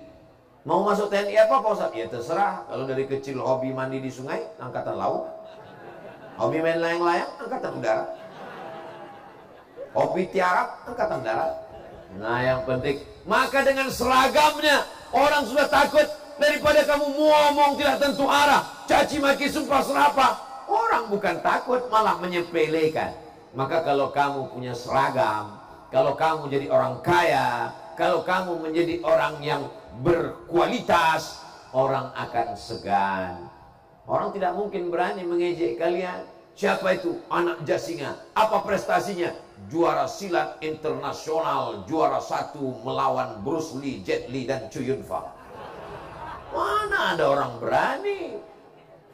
Speaker 1: Mau masuk TNI apa Pak Ustadz? Ya terserah. Kalau dari kecil hobi mandi di sungai, angkatan laut. Hobi main layang-layang, angkatan udara. Hobi tiarap, angkatan darat. Nah yang penting, maka dengan seragamnya orang sudah takut. Daripada kamu ngomong tidak tentu arah, caci maki sumpah serapah, orang bukan takut, malah menyepelekan. Maka kalau kamu punya seragam, kalau kamu jadi orang kaya, kalau kamu menjadi orang yang berkualitas, orang akan segan. Orang tidak mungkin berani mengejek kalian. Siapa itu? Anak Jasinga. Apa prestasinya? Juara silat internasional, juara 1 melawan Bruce Lee, Jet Li, dan Chow Yun Fat. Mana ada orang berani?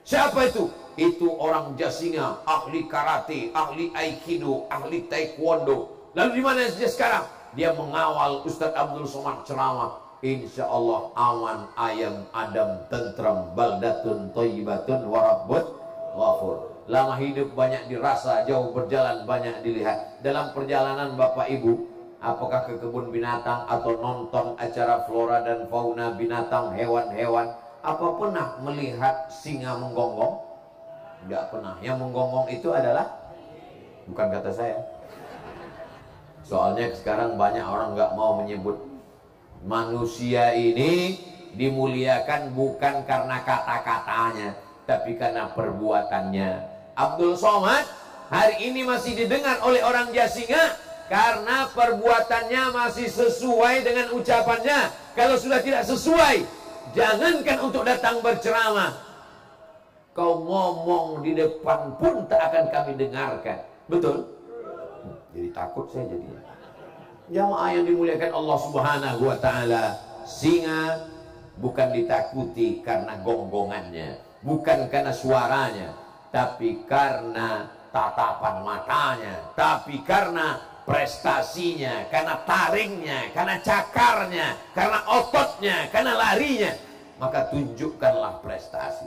Speaker 1: Siapa itu? Itu orang Jasinga, ahli karate, ahli aikido, ahli taekwondo. Lalu di mana dia sekarang? Dia mengawal Ustadz Abdul Somad ceramah. Insya Allah aman, ayam, adem, tentram, baldatun, thayyibatun, warabbut, ghafur. Lama hidup banyak dirasa, jauh berjalan banyak dilihat. Dalam perjalanan Bapak Ibu, apakah ke kebun binatang atau nonton acara flora dan fauna binatang, hewan-hewan, apa pernah melihat singa menggonggong? Tidak pernah. Yang menggonggong itu adalah, bukan kata saya. Soalnya sekarang banyak orang nggak mau menyebut. Manusia ini dimuliakan bukan karena kata-katanya, tapi karena perbuatannya. Abdul Somad hari ini masih didengar oleh orang Jasinga karena perbuatannya masih sesuai dengan ucapannya. Kalau sudah tidak sesuai, jangankan untuk datang berceramah, kau ngomong di depan pun tak akan kami dengarkan. Betul? Jadi takut saya jadinya. Jamaah yang dimuliakan Allah Subhanahu wa Ta'ala, singa bukan ditakuti karena gonggongannya, bukan karena suaranya, tapi karena tatapan matanya, tapi karena prestasinya, karena taringnya, karena cakarnya, karena ototnya, karena larinya. Maka tunjukkanlah prestasi.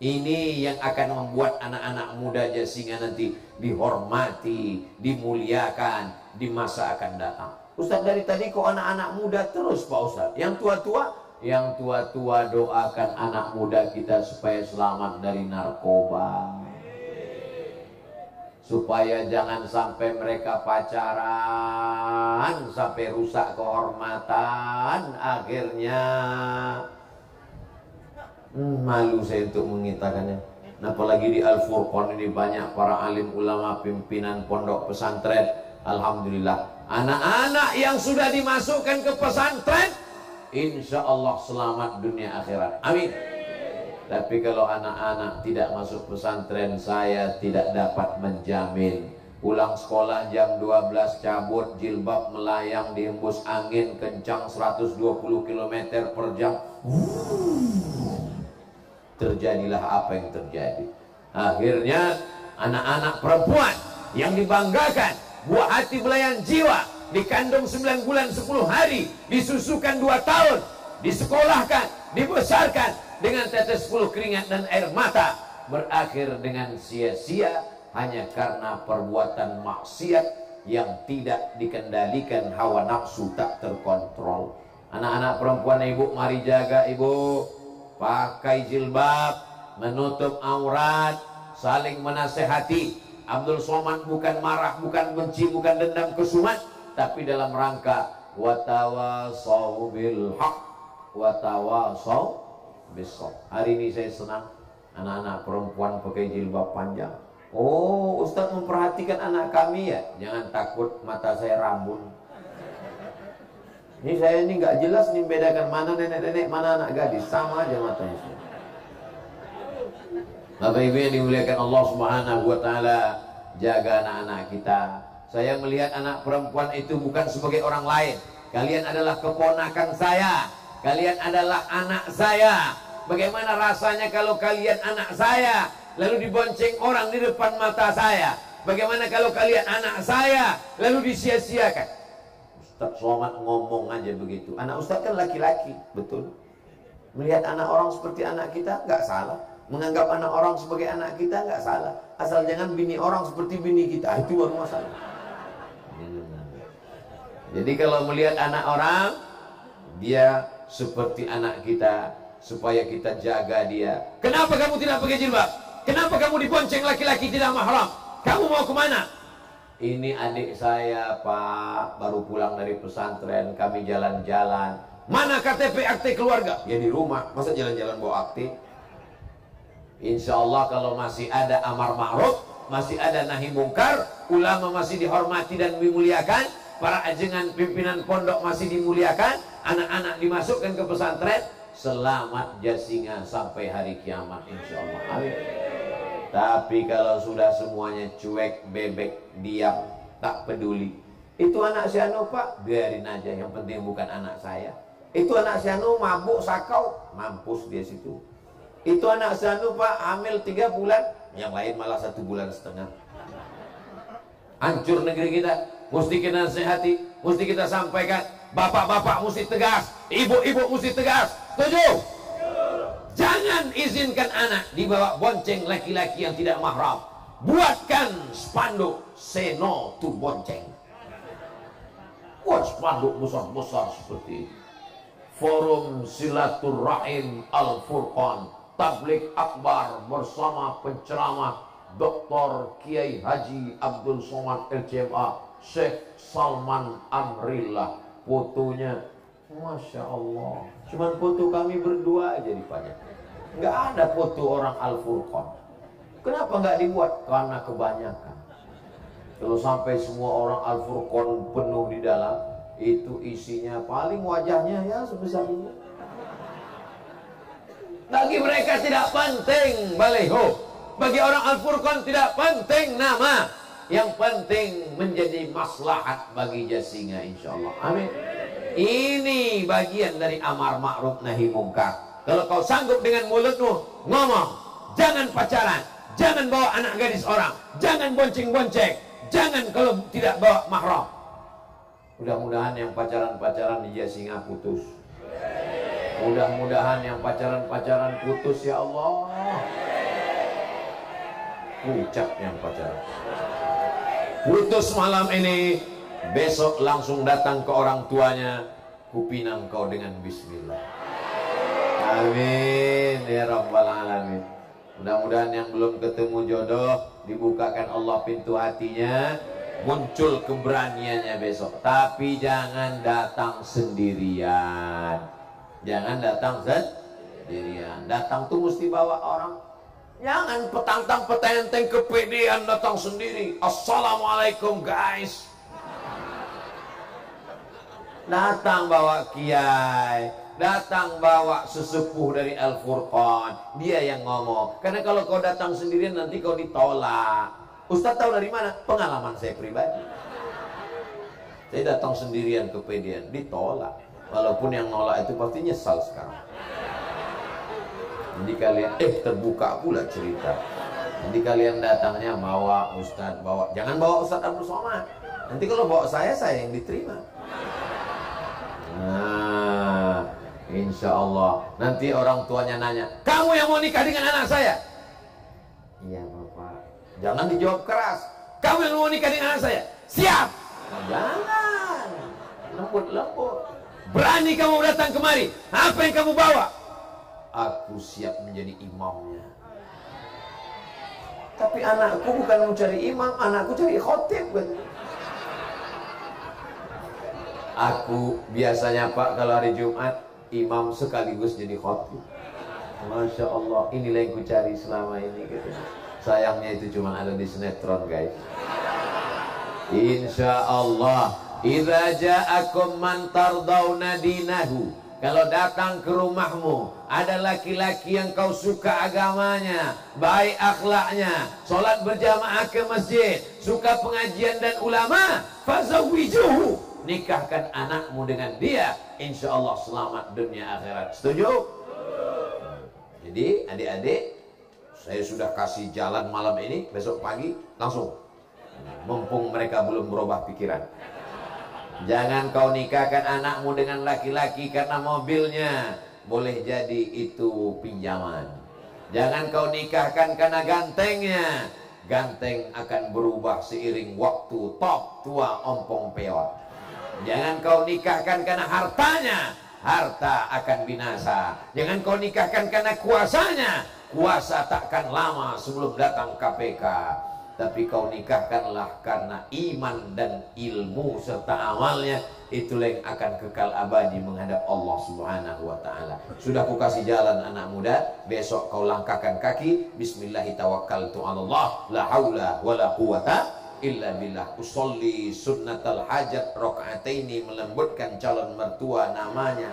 Speaker 1: Ini yang akan membuat anak-anak muda Jasinga nanti dihormati, dimuliakan di masa akan datang. Ustaz, dari tadi kok anak-anak muda terus Pak Ustaz? Yang tua-tua? Yang tua-tua doakan anak muda kita supaya selamat dari narkoba, supaya jangan sampai mereka pacaran sampai rusak kehormatan. Akhirnya malu saya untuk mengitakannya. Apalagi di Al-Furqan ini banyak para alim ulama, pimpinan pondok pesantren. Alhamdulillah, anak-anak yang sudah dimasukkan ke pesantren, insya Allah selamat dunia akhirat. Amin. Tapi kalau anak-anak tidak masuk pesantren, saya tidak dapat menjamin. Pulang sekolah jam 12 cabut, jilbab melayang dihembus angin kencang 120 km per jam. Terjadilah apa yang terjadi. Akhirnya anak-anak perempuan yang dibanggakan, buah hati belayan jiwa, dikandung 9 bulan 10 hari, disusukan 2 tahun, disekolahkan, dibesarkan dengan tetes puluh keringat dan air mata, berakhir dengan sia-sia hanya karena perbuatan maksiat yang tidak dikendalikan, hawa nafsu tak terkontrol. Anak-anak perempuan ibu, mari jaga ibu, pakai jilbab, menutup aurat, saling menasehati. Abdul Somad bukan marah, bukan benci, bukan dendam kesumat, tapi dalam rangka watawasau bil haq watawasau bis sabr. Hari ini saya senang anak-anak perempuan pakai jilbab panjang. Oh, Ustadz memperhatikan anak kami ya. Jangan takut, mata saya rambun. Ini saya ini nggak jelas nih bedakan mana nenek-nenek, mana anak gadis. Sama aja matanya. Bapak Ibu yang dimuliakan Allah Subhanahu wa taala, jaga anak-anak kita. Saya melihat anak perempuan itu bukan sebagai orang lain. Kalian adalah keponakan saya. Kalian adalah anak saya. Bagaimana rasanya kalau kalian anak saya lalu dibonceng orang di depan mata saya? Bagaimana kalau kalian anak saya lalu disia-siakan? Ustaz Somad ngomong aja begitu. Anak Ustaz kan laki-laki, betul. Melihat anak orang seperti anak kita nggak salah. Menganggap anak orang sebagai anak kita nggak salah. Asal jangan bini orang seperti bini kita, itu baru masalah. Jadi kalau melihat anak orang, dia seperti anak kita, supaya kita jaga dia. Kenapa kamu tidak pakai jilbab? Kenapa kamu dibonceng laki-laki tidak mahram? Kamu mau kemana? Ini adik saya Pak, baru pulang dari pesantren, kami jalan-jalan. Mana KTP akte keluarga? Ya di rumah, masa jalan-jalan bawa akte? Insya Allah kalau masih ada amar ma'ruf, masih ada nahi mungkar, ulama masih dihormati dan dimuliakan, para ajengan pimpinan pondok masih dimuliakan, anak-anak dimasukkan ke pesantren, selamat jasingan sampai hari kiamat insya Allah. Amin. Tapi kalau sudah semuanya cuek, bebek, diam, tak peduli, itu anak si Anu Pak, biarin aja, yang penting bukan anak saya. Itu anak si Anu mabuk sakau, mampus dia situ. Itu anak si Anu Pak hamil 3 bulan, yang lain malah 1 bulan setengah. Hancur negeri kita, mesti kita nasihati, mesti kita sampaikan. Bapak-bapak mesti tegas, ibu-ibu mesti tegas. Setuju? Jangan izinkan anak dibawa bonceng laki-laki yang tidak mahram. Buatkan spanduk say no to bonceng. Buat spanduk besar-besar seperti ini. Forum Silaturahim Al-Furqan Tabligh Akbar bersama penceramah Dr. Kiai Haji Abdul Somad LCMA Syekh Salman Amrillah. Fotonya Masya Allah, cuman foto kami berdua aja dipajang. Nggak ada foto orang Al-Furqan. Kenapa nggak dibuat? Karena kebanyakan. Kalau sampai semua orang Al-Furqan penuh di dalam, itu isinya paling wajahnya ya sebesar ini. Bagi mereka tidak penting baleho. Bagi orang Al-Furqan tidak penting nama. Yang penting menjadi maslahat bagi jasinga insya Allah. Amin. Ini bagian dari amar ma'ruf nahi mungkar. Kalau kau sanggup dengan mulutmu ngomong, jangan pacaran, jangan bawa anak gadis orang, jangan bonceng-bonceng, jangan kalau tidak bawa mahram. Mudah-mudahan yang pacaran-pacaran di Jasinga putus. Mudah-mudahan yang pacaran-pacaran putus ya Allah. Pucat yang pacaran. Putus malam ini, besok langsung datang ke orang tuanya, kupinang kau dengan bismillah. Amin ya rabbal alamin. Mudah-mudahan yang belum ketemu jodoh dibukakan Allah pintu hatinya, muncul keberaniannya besok. Tapi jangan datang sendirian. Jangan datang sendirian. Datang tuh mesti bawa orang. Jangan petantang petenteng kepedean datang sendiri. Assalamualaikum guys. Datang bawa kiai, datang bawa sesepuh dari Al-Furqan, dia yang ngomong. Karena kalau kau datang sendirian nanti kau ditolak. Ustaz tahu dari mana? Pengalaman saya pribadi. Saya datang sendirian kepedean, ditolak. Walaupun yang nolak itu pasti nyesal sekarang. Jadi kalian terbuka pula cerita. Jadi kalian datangnya bawa Ustaz, bawa. Jangan bawa Ustaz Abdul Somad. Nanti kalau bawa saya yang diterima. Nah, insya Allah nanti orang tuanya nanya, kamu yang mau nikah dengan anak saya? Iya Bapak. Jangan dijawab keras. Kamu yang mau nikah dengan anak saya? Siap. Nah, jangan. Lembut-lembut. Berani kamu datang kemari? Apa yang kamu bawa? Aku siap menjadi imamnya. Tapi anakku bukan mau cari imam, anakku cari khotib. Aku biasanya Pak kalau hari Jumat imam sekaligus jadi khotib. Masya Allah, inilah yang ku cari selama ini gitu. Sayangnya itu cuma ada di sinetron guys. Insya Allah, idza ja'akum man tardawna dinahu, kalau datang ke rumahmu ada laki-laki yang kau suka agamanya, baik akhlaknya, sholat berjamaah ke masjid, suka pengajian dan ulama, fazawwijuhu, nikahkan anakmu dengan dia, insya Allah selamat dunia akhirat. Setuju? Jadi adik-adik, saya sudah kasih jalan malam ini, besok pagi langsung, mumpung mereka belum berubah pikiran. Jangan kau nikahkan anakmu dengan laki-laki karena mobilnya, boleh jadi itu pinjaman. Jangan kau nikahkan karena gantengnya, ganteng akan berubah seiring waktu, top tua ompong peot. Jangan kau nikahkan karena hartanya, harta akan binasa. Jangan kau nikahkan karena kuasanya, kuasa takkan lama sebelum datang KPK. Tapi kau nikahkanlah karena iman dan ilmu serta amalnya. Itulah yang akan kekal abadi menghadap Allah Subhanahu wa ta'ala. Sudah ku kasih jalan anak muda, besok kau langkahkan kaki, bismillahi tawakkaltu 'alallah, la haula wala quwata illa billah. Usolli sunnatal hajat rakaataini, melembutkan calon mertua namanya.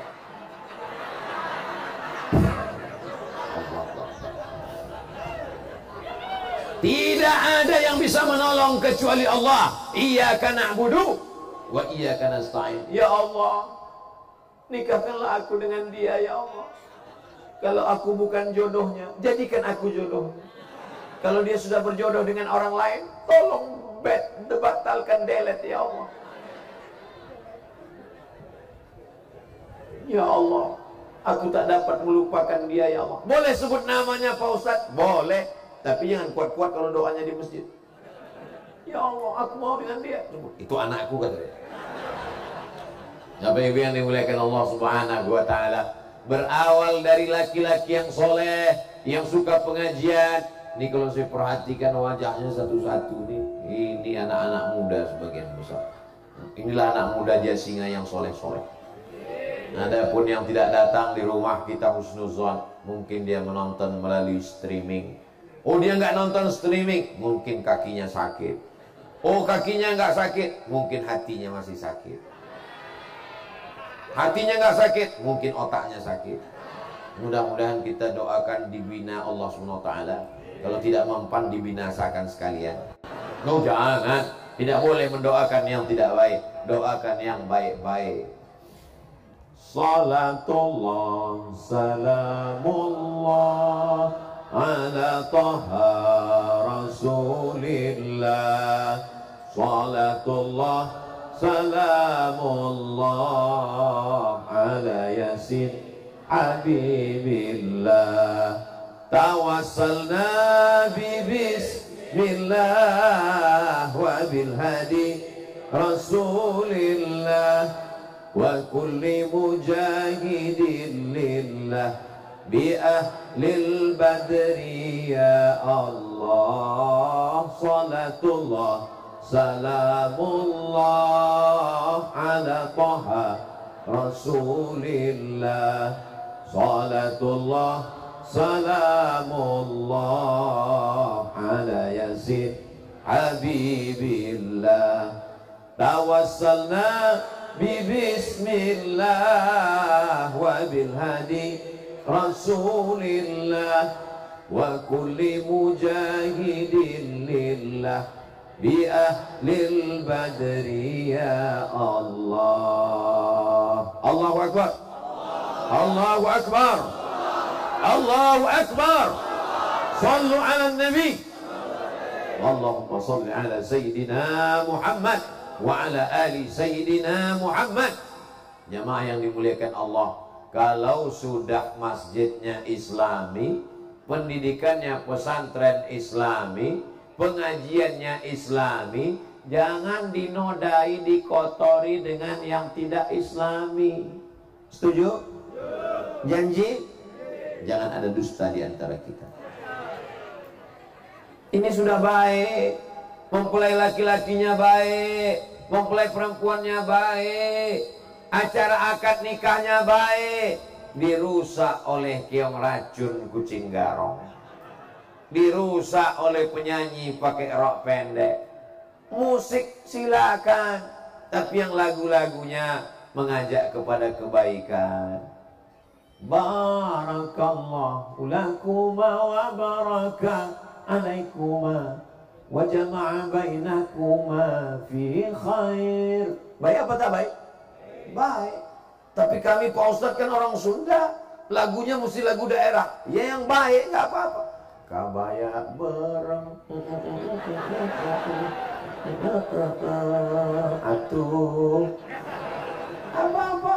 Speaker 1: Tidak ada yang bisa menolong kecuali Allah. Iyyaka na'budu wa iyyaka nasta'in. Ya Allah, nikahkanlah aku dengan dia ya Allah. Kalau aku bukan jodohnya, jadikan aku jodohnya. Kalau dia sudah berjodoh dengan orang lain, tolong batalkan, delete ya Allah. Ya Allah, aku tak dapat melupakan dia ya Allah. Boleh sebut namanya Pak Ustadz? Boleh. Tapi jangan kuat-kuat kalau doanya di masjid. Ya Allah, aku mau dengan dia. Itu anakku katanya. Bapak Ibu yang dimuliakan Allah Subhanahu wa ta'ala, berawal dari laki-laki yang soleh, yang suka pengajian. Ini kalau saya perhatikan wajahnya satu-satu nih, ini anak-anak muda sebagian besar. Inilah anak muda Jasinga yang soleh-soleh. Adapun yang tidak datang di rumah kita husnuzon, mungkin dia menonton melalui streaming. Oh, dia nggak nonton streaming, mungkin kakinya sakit. Oh, kakinya nggak sakit, mungkin hatinya masih sakit. Hatinya nggak sakit, mungkin otaknya sakit. Mudah-mudahan kita doakan dibina Allah SWT. Kalau tidak mempan, dibinasakan sekalian. No, jangan. Tidak boleh mendoakan yang tidak baik. Doakan yang baik-baik. Salatullah, salamullah ala taha rasulillah. Salatullah, salamullah ala yasin habibillah. Tawassalna bi bismillah wa bil hadi rasulillah wa kulli mujahidin lillah bi ahlil badri ya Allah. Salatullah, salamullah ala taha rasulillah. Salatullah, salamullah ala yasin habibillah. Tawassalna bi bismillah wa bil hadi rasulillah wa kulli mujahidin lillah bi ahlil badri ya Allah. Allahu akbar, Allahu akbar, Allahu akbar. Sallu ala nabi. Allahumma salli ala sayyidina Muhammad wa ala ali sayyidina Muhammad. Jamaah yang dimuliakan Allah, kalau sudah masjidnya islami, pendidikannya pesantren islami, pengajiannya islami, jangan dinodai, dikotori dengan yang tidak islami. Setuju? Janji? Jangan ada dusta di antara kita. Ini sudah baik, mempelai laki-lakinya baik, mempelai perempuannya baik, acara akad nikahnya baik, dirusak oleh keong racun kucing garong, dirusak oleh penyanyi pakai rok pendek. Musik silakan, tapi yang lagu-lagunya mengajak kepada kebaikan. Barakallahu lakuma wa baraka alaikuma wa jama'a bainakuma fi khair. Baik apa tak baik? Baik. Tapi kami Pak Ustadz kan orang Sunda, lagunya mesti lagu daerah. Ya yang baik, nggak apa-apa. Kabaya bereng atuh apa-apa.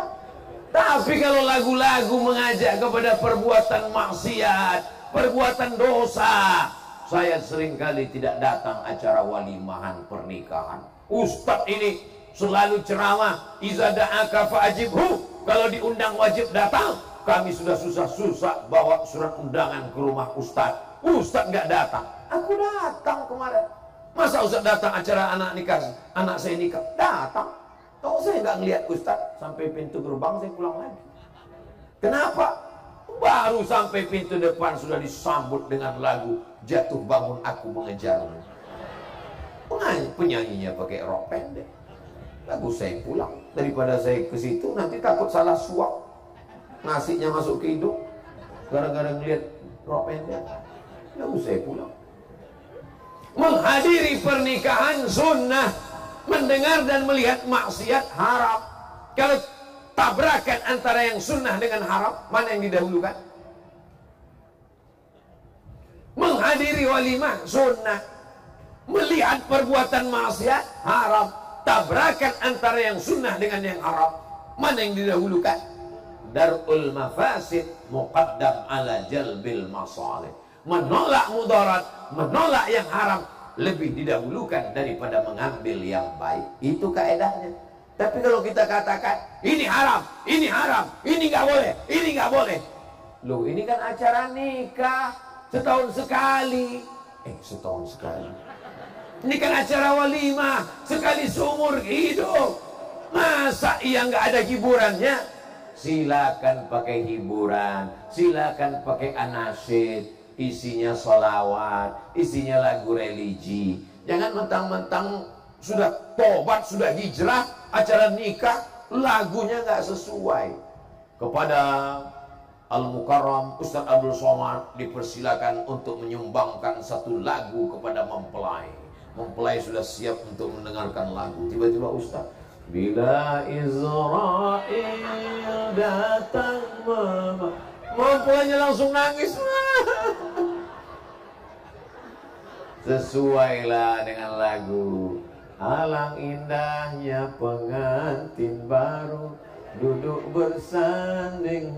Speaker 1: Tapi kalau lagu-lagu mengajak kepada perbuatan maksiat, perbuatan dosa, saya seringkali tidak datang acara walimahan pernikahan. Ustadz ini selalu ceramah, iza da'aka fa'ajibhu, kalau diundang wajib datang. Kami sudah susah-susah bawa surat undangan ke rumah Ustadz, Ustadz nggak datang. Aku datang kemarin. Masa Ustadz datang acara anak nikah, anak saya nikah? Datang. Kok saya nggak ngeliat Ustadz sampai pintu gerbang, saya pulang lagi. Kenapa? Baru sampai pintu depan sudah disambut dengan lagu Jatuh Bangun Aku Mengejarmu. Penyanyinya pakai rok pendek. Lagu saya pulang. Daripada saya ke situ nanti takut salah suap, nasinya masuk ke hidung gara-gara ngeliat rok pendek. Lagu saya pulang. Menghadiri pernikahan sunnah, mendengar dan melihat maksiat haram. Kalau tabrakan antara yang sunnah dengan haram, mana yang didahulukan? Menghadiri walimah sunnah, melihat perbuatan maksiat haram. Tabrakan antara yang sunnah dengan yang haram, mana yang didahulukan? Darul mafasid muqaddam ala jalbil masalih. Menolak mudarat, menolak yang haram lebih didahulukan daripada mengambil yang baik. Itu kaedahnya. Tapi kalau kita katakan ini haram, ini haram, ini nggak boleh, ini nggak boleh. Loh, ini kan acara nikah setahun sekali. Setahun sekali. Ini kan acara walimah sekali seumur hidup. Masa iya nggak ada hiburannya? Silakan pakai hiburan, silakan pakai anasyid, isinya sholawat, isinya lagu religi. Jangan mentang-mentang sudah tobat, sudah hijrah, acara nikah lagunya nggak sesuai. Kepada Al-Mukarram Ustadz Abdul Somad dipersilakan untuk menyumbangkan satu lagu kepada mempelai. Mempelai sudah siap untuk mendengarkan lagu. Tiba-tiba Ustadz, bila Israel datang, mempelainya langsung nangis. Sesuailah dengan lagu. Alang indahnya pengantin baru duduk bersanding.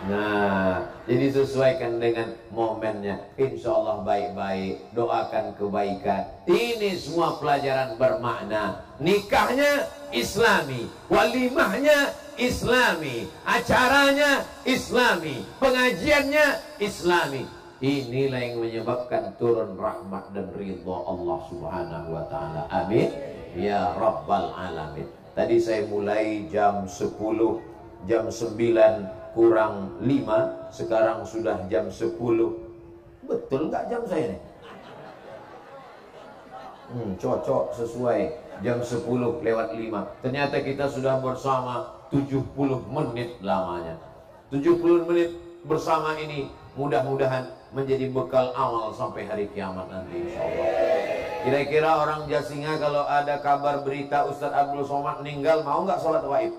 Speaker 1: Nah, jadi sesuaikan dengan momennya. Insya Allah baik-baik, doakan kebaikan. Ini semua pelajaran bermakna. Nikahnya Islami, walimahnya Islami, acaranya Islami, pengajiannya Islami. Inilah yang menyebabkan turun rahmat dan ridha Allah Subhanahu wa taala. Amin ya rabbal alamin. Tadi saya mulai jam 10, jam 9 kurang 5, sekarang sudah jam 10. Betul nggak jam saya nih? Cocok, sesuai. Jam 10 lewat 5. Ternyata kita sudah bersama 70 menit lamanya. 70 menit bersama ini mudah-mudahan menjadi bekal awal sampai hari kiamat nanti, insyaallah. Kira-kira orang Jasinga kalau ada kabar berita Ustadz Abdul Somad meninggal, mau nggak sholat waib?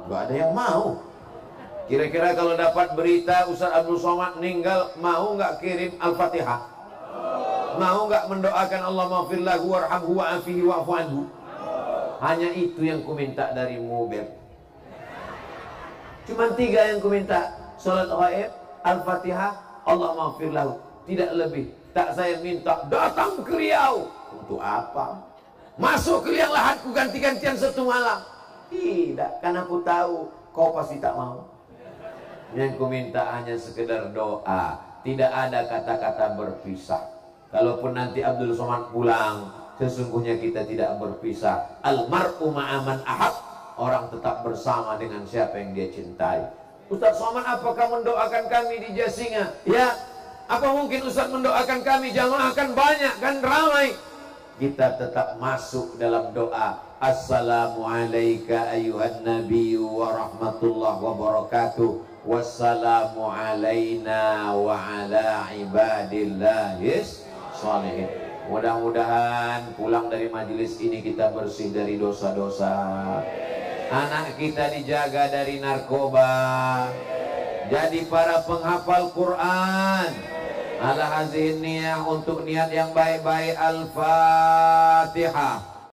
Speaker 1: Nggak ada yang mau. Kira-kira kalau dapat berita Ustadz Abdul Somad meninggal, mau nggak kirim Al-Fatihah? Mau nggak mendoakan Allah maghfir lahu warhamhu wa'afihi wa'fu anhu? Hanya itu yang ku minta darimu, Beb. Cuma 3 yang ku minta. Salat ghaib, Al-Fatihah, Allah maghfir lahu. Tidak lebih. Tak saya minta datang ke Riau. Untuk apa? Masuk ke liang lahatku ganti-gantian 1 malam. Tidak, karena aku tahu kau pasti tak mau. Yang ku minta hanya sekedar doa. Tidak ada kata-kata berpisah. Kalaupun nanti Abdul Somad pulang, Sesungguhnya kita tidak berpisah. Almar'u ma'aman ahab. Orang tetap bersama dengan siapa yang dia cintai. Ustaz Somad, apakah mendoakan kami di Jasinga? Ya, apa mungkin Ustaz mendoakan kami? Jamaah kan banyak, kan ramai. Kita tetap masuk dalam doa. Assalamualaikum ayuhan nabiyyu wa rahmatullahi wa barakatuh. Wassalamu alaina wa ala ibadillahis sholihin. Mudah-mudahan pulang dari majelis ini kita bersih dari dosa-dosa. Anak kita dijaga dari narkoba. Jadi para penghafal Quran. Ala hazihin niyah, untuk niat yang baik-baik. Al-Fatihah.